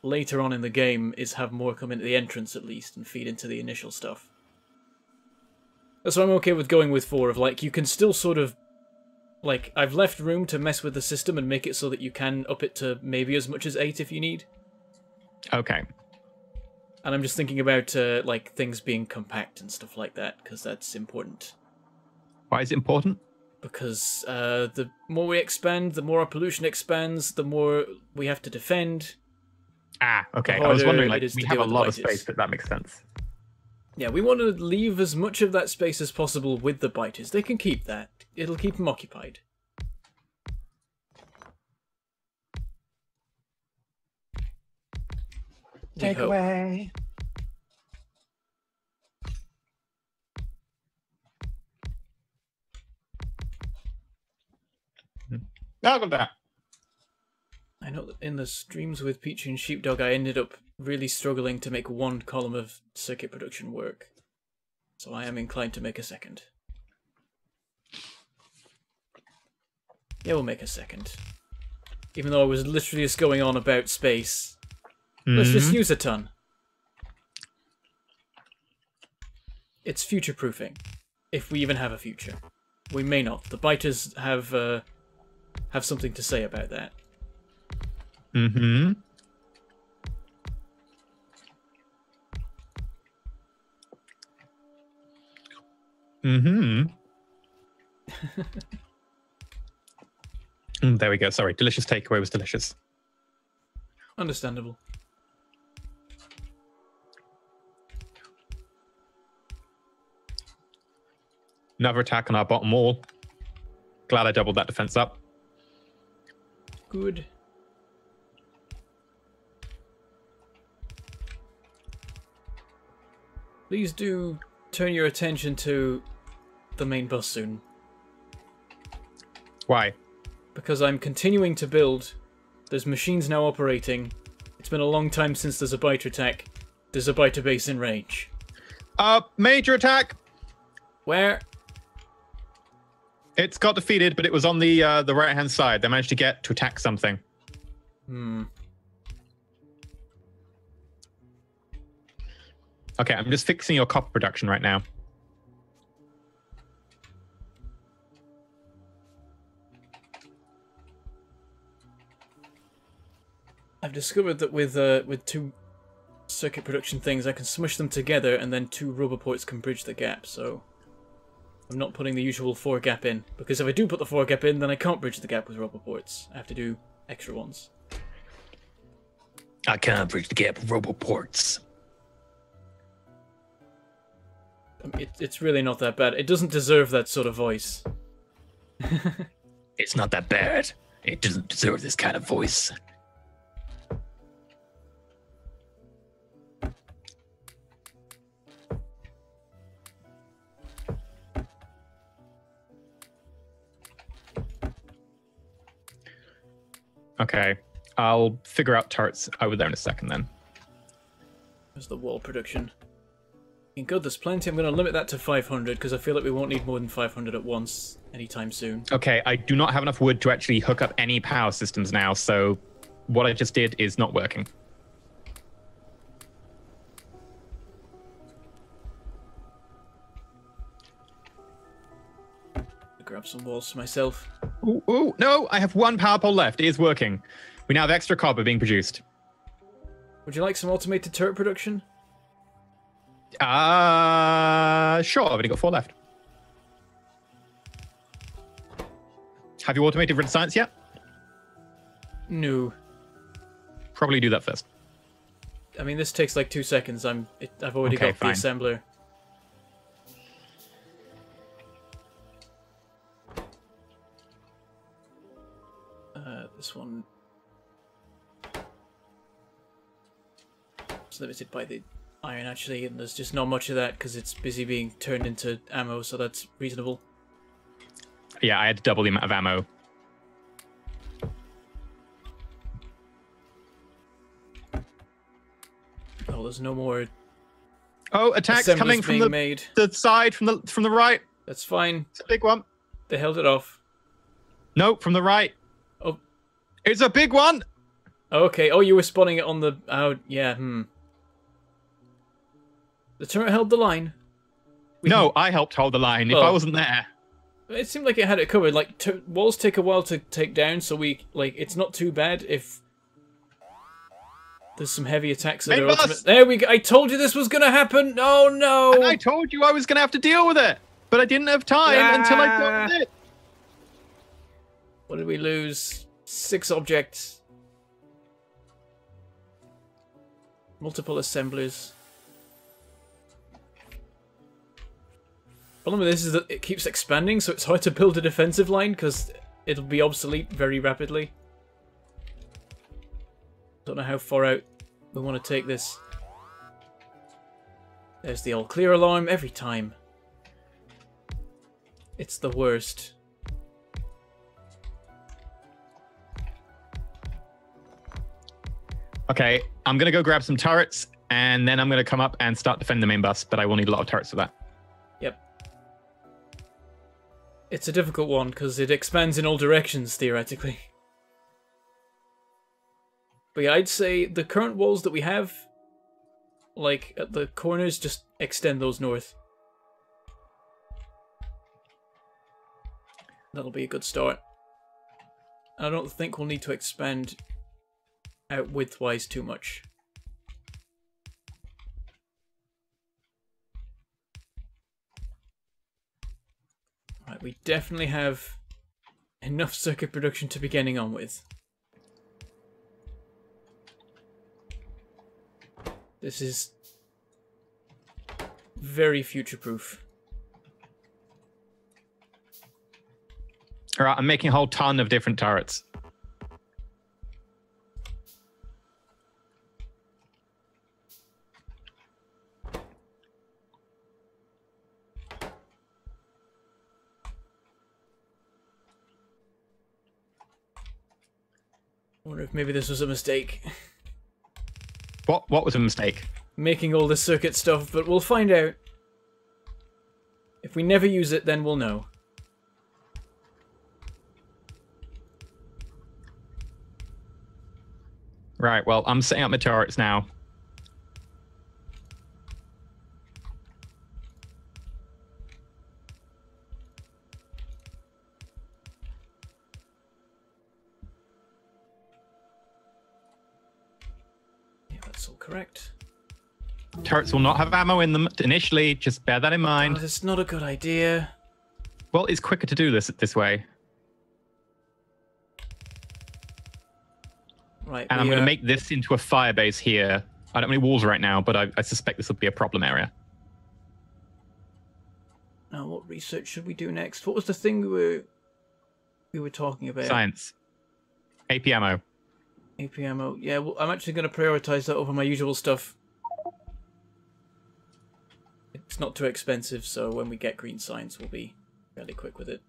later on in the game is have more come into the entrance, at least, and feed into the initial stuff. That's why I'm okay with going with 4, of, like, you can still sort of... Like, I've left room to mess with the system and make it so that you can up it to maybe as much as 8 if you need. Okay. And I'm just thinking about, like, things being compact and stuff like that, because that's important. Why is it important? Because the more we expand, the more our pollution expands, the more we have to defend. Ah, okay. I was wondering, like, we have a lot of space, but that makes sense. Yeah, we want to leave as much of that space as possible with the biters. They can keep that. It'll keep them occupied. Take away. Look at that. I know that in the streams with Peachy and Sheepdog, I ended up really struggling to make 1 column of circuit production work. So I am inclined to make a second. Yeah, we'll make a second. Even though I was literally just going on about space. Let's just use a ton. It's future-proofing. If we even have a future. We may not. The biters have something to say about that. Mm-hmm. Mm-hmm. There we go. Sorry. Delicious takeaway was delicious. Understandable. Another attack on our bottom wall. Glad I doubled that defense up. Good. Please do turn your attention to the main bus soon. Why? Because I'm continuing to build. There's machines now operating. It's been a long time since there's a biter attack. There's a biter base in range. Major attack! Where? It's got defeated, but it was on the right-hand side. They managed to get to attack something. Okay, I'm just fixing your copper production right now. I've discovered that with 2 circuit production things, I can smush them together, and then 2 rubber ports can bridge the gap. So I'm not putting the usual 4 gap in, because if I do put the 4 gap in, then I can't bridge the gap with rubber ports. I have to do extra ones. I can't bridge the gap with roboports. It's really not that bad. It doesn't deserve that sort of voice. It's not that bad. It doesn't deserve this kind of voice. Okay, I'll figure out turrets over there in a second then. There's the wall production. In good, there's plenty. I'm going to limit that to 500 because I feel like we won't need more than 500 at once anytime soon. Okay, I do not have enough wood to actually hook up any power systems now, so what I just did is not working. I'll grab some walls for myself. Ooh, no, I have 1 power pole left. It is working. We now have extra copper being produced. Would you like some automated turret production? Sure, I've only got 4 left. Have you automated red science yet? No. Probably do that first. I mean, this takes like 2 seconds. I've already got the assembler. This one. It's limited by the iron actually, and there's just not much of that because it's busy being turned into ammo, so that's reasonable. Yeah, I had to double the amount of ammo. Oh, there's no more. Oh, attacks coming from the side, from the right. That's fine. It's a big one. They held it off. No, from the right. Oh, it's a big one. Okay. Oh, you were spawning it on the. Oh, yeah. The turret held the line. I helped hold the line. If I wasn't there. It seemed like it had it covered. Like, walls take a while to take down, so it's not too bad if there's some heavy attacks that are ultimate. There we go. I told you this was going to happen. Oh, no. And I told you I was going to have to deal with it, but I didn't have time until I dealt with it. What did we lose? 6 objects. Multiple assemblers. Problem with this is that it keeps expanding, so it's hard to build a defensive line because it'll be obsolete very rapidly. Don't know how far out we want to take this. There's the all clear alarm every time. It's the worst. Okay, I'm going to go grab some turrets, and then I'm going to come up and start defending the main bus, but I will need a lot of turrets for that. Yep. It's a difficult one, because it expands in all directions, theoretically. But yeah, I'd say the current walls that we have, like, at the corners, just extend those north. That'll be a good start. I don't think we'll need to expand out width-wise too much. Right, we definitely have enough circuit production to be getting on with. This is very future-proof. Alright, I'm making a whole ton of different turrets. I wonder if maybe this was a mistake. What was a mistake? Making all this circuit stuff, but we'll find out. If we never use it, then we'll know. Right, well, I'm setting up my turrets now. That's all correct. Turrets will not have ammo in them initially, just bear that in mind. Oh, that's not a good idea. Well, it's quicker to do this way. Right. And I'm going to make this into a fire base here. I don't have any walls right now, but I suspect this will be a problem area. Now, what research should we do next? What was the thing we were talking about? Science. AP ammo. AP ammo. Yeah, well, I'm actually going to prioritize that over my usual stuff. It's not too expensive, so when we get green science, we'll be fairly quick with it.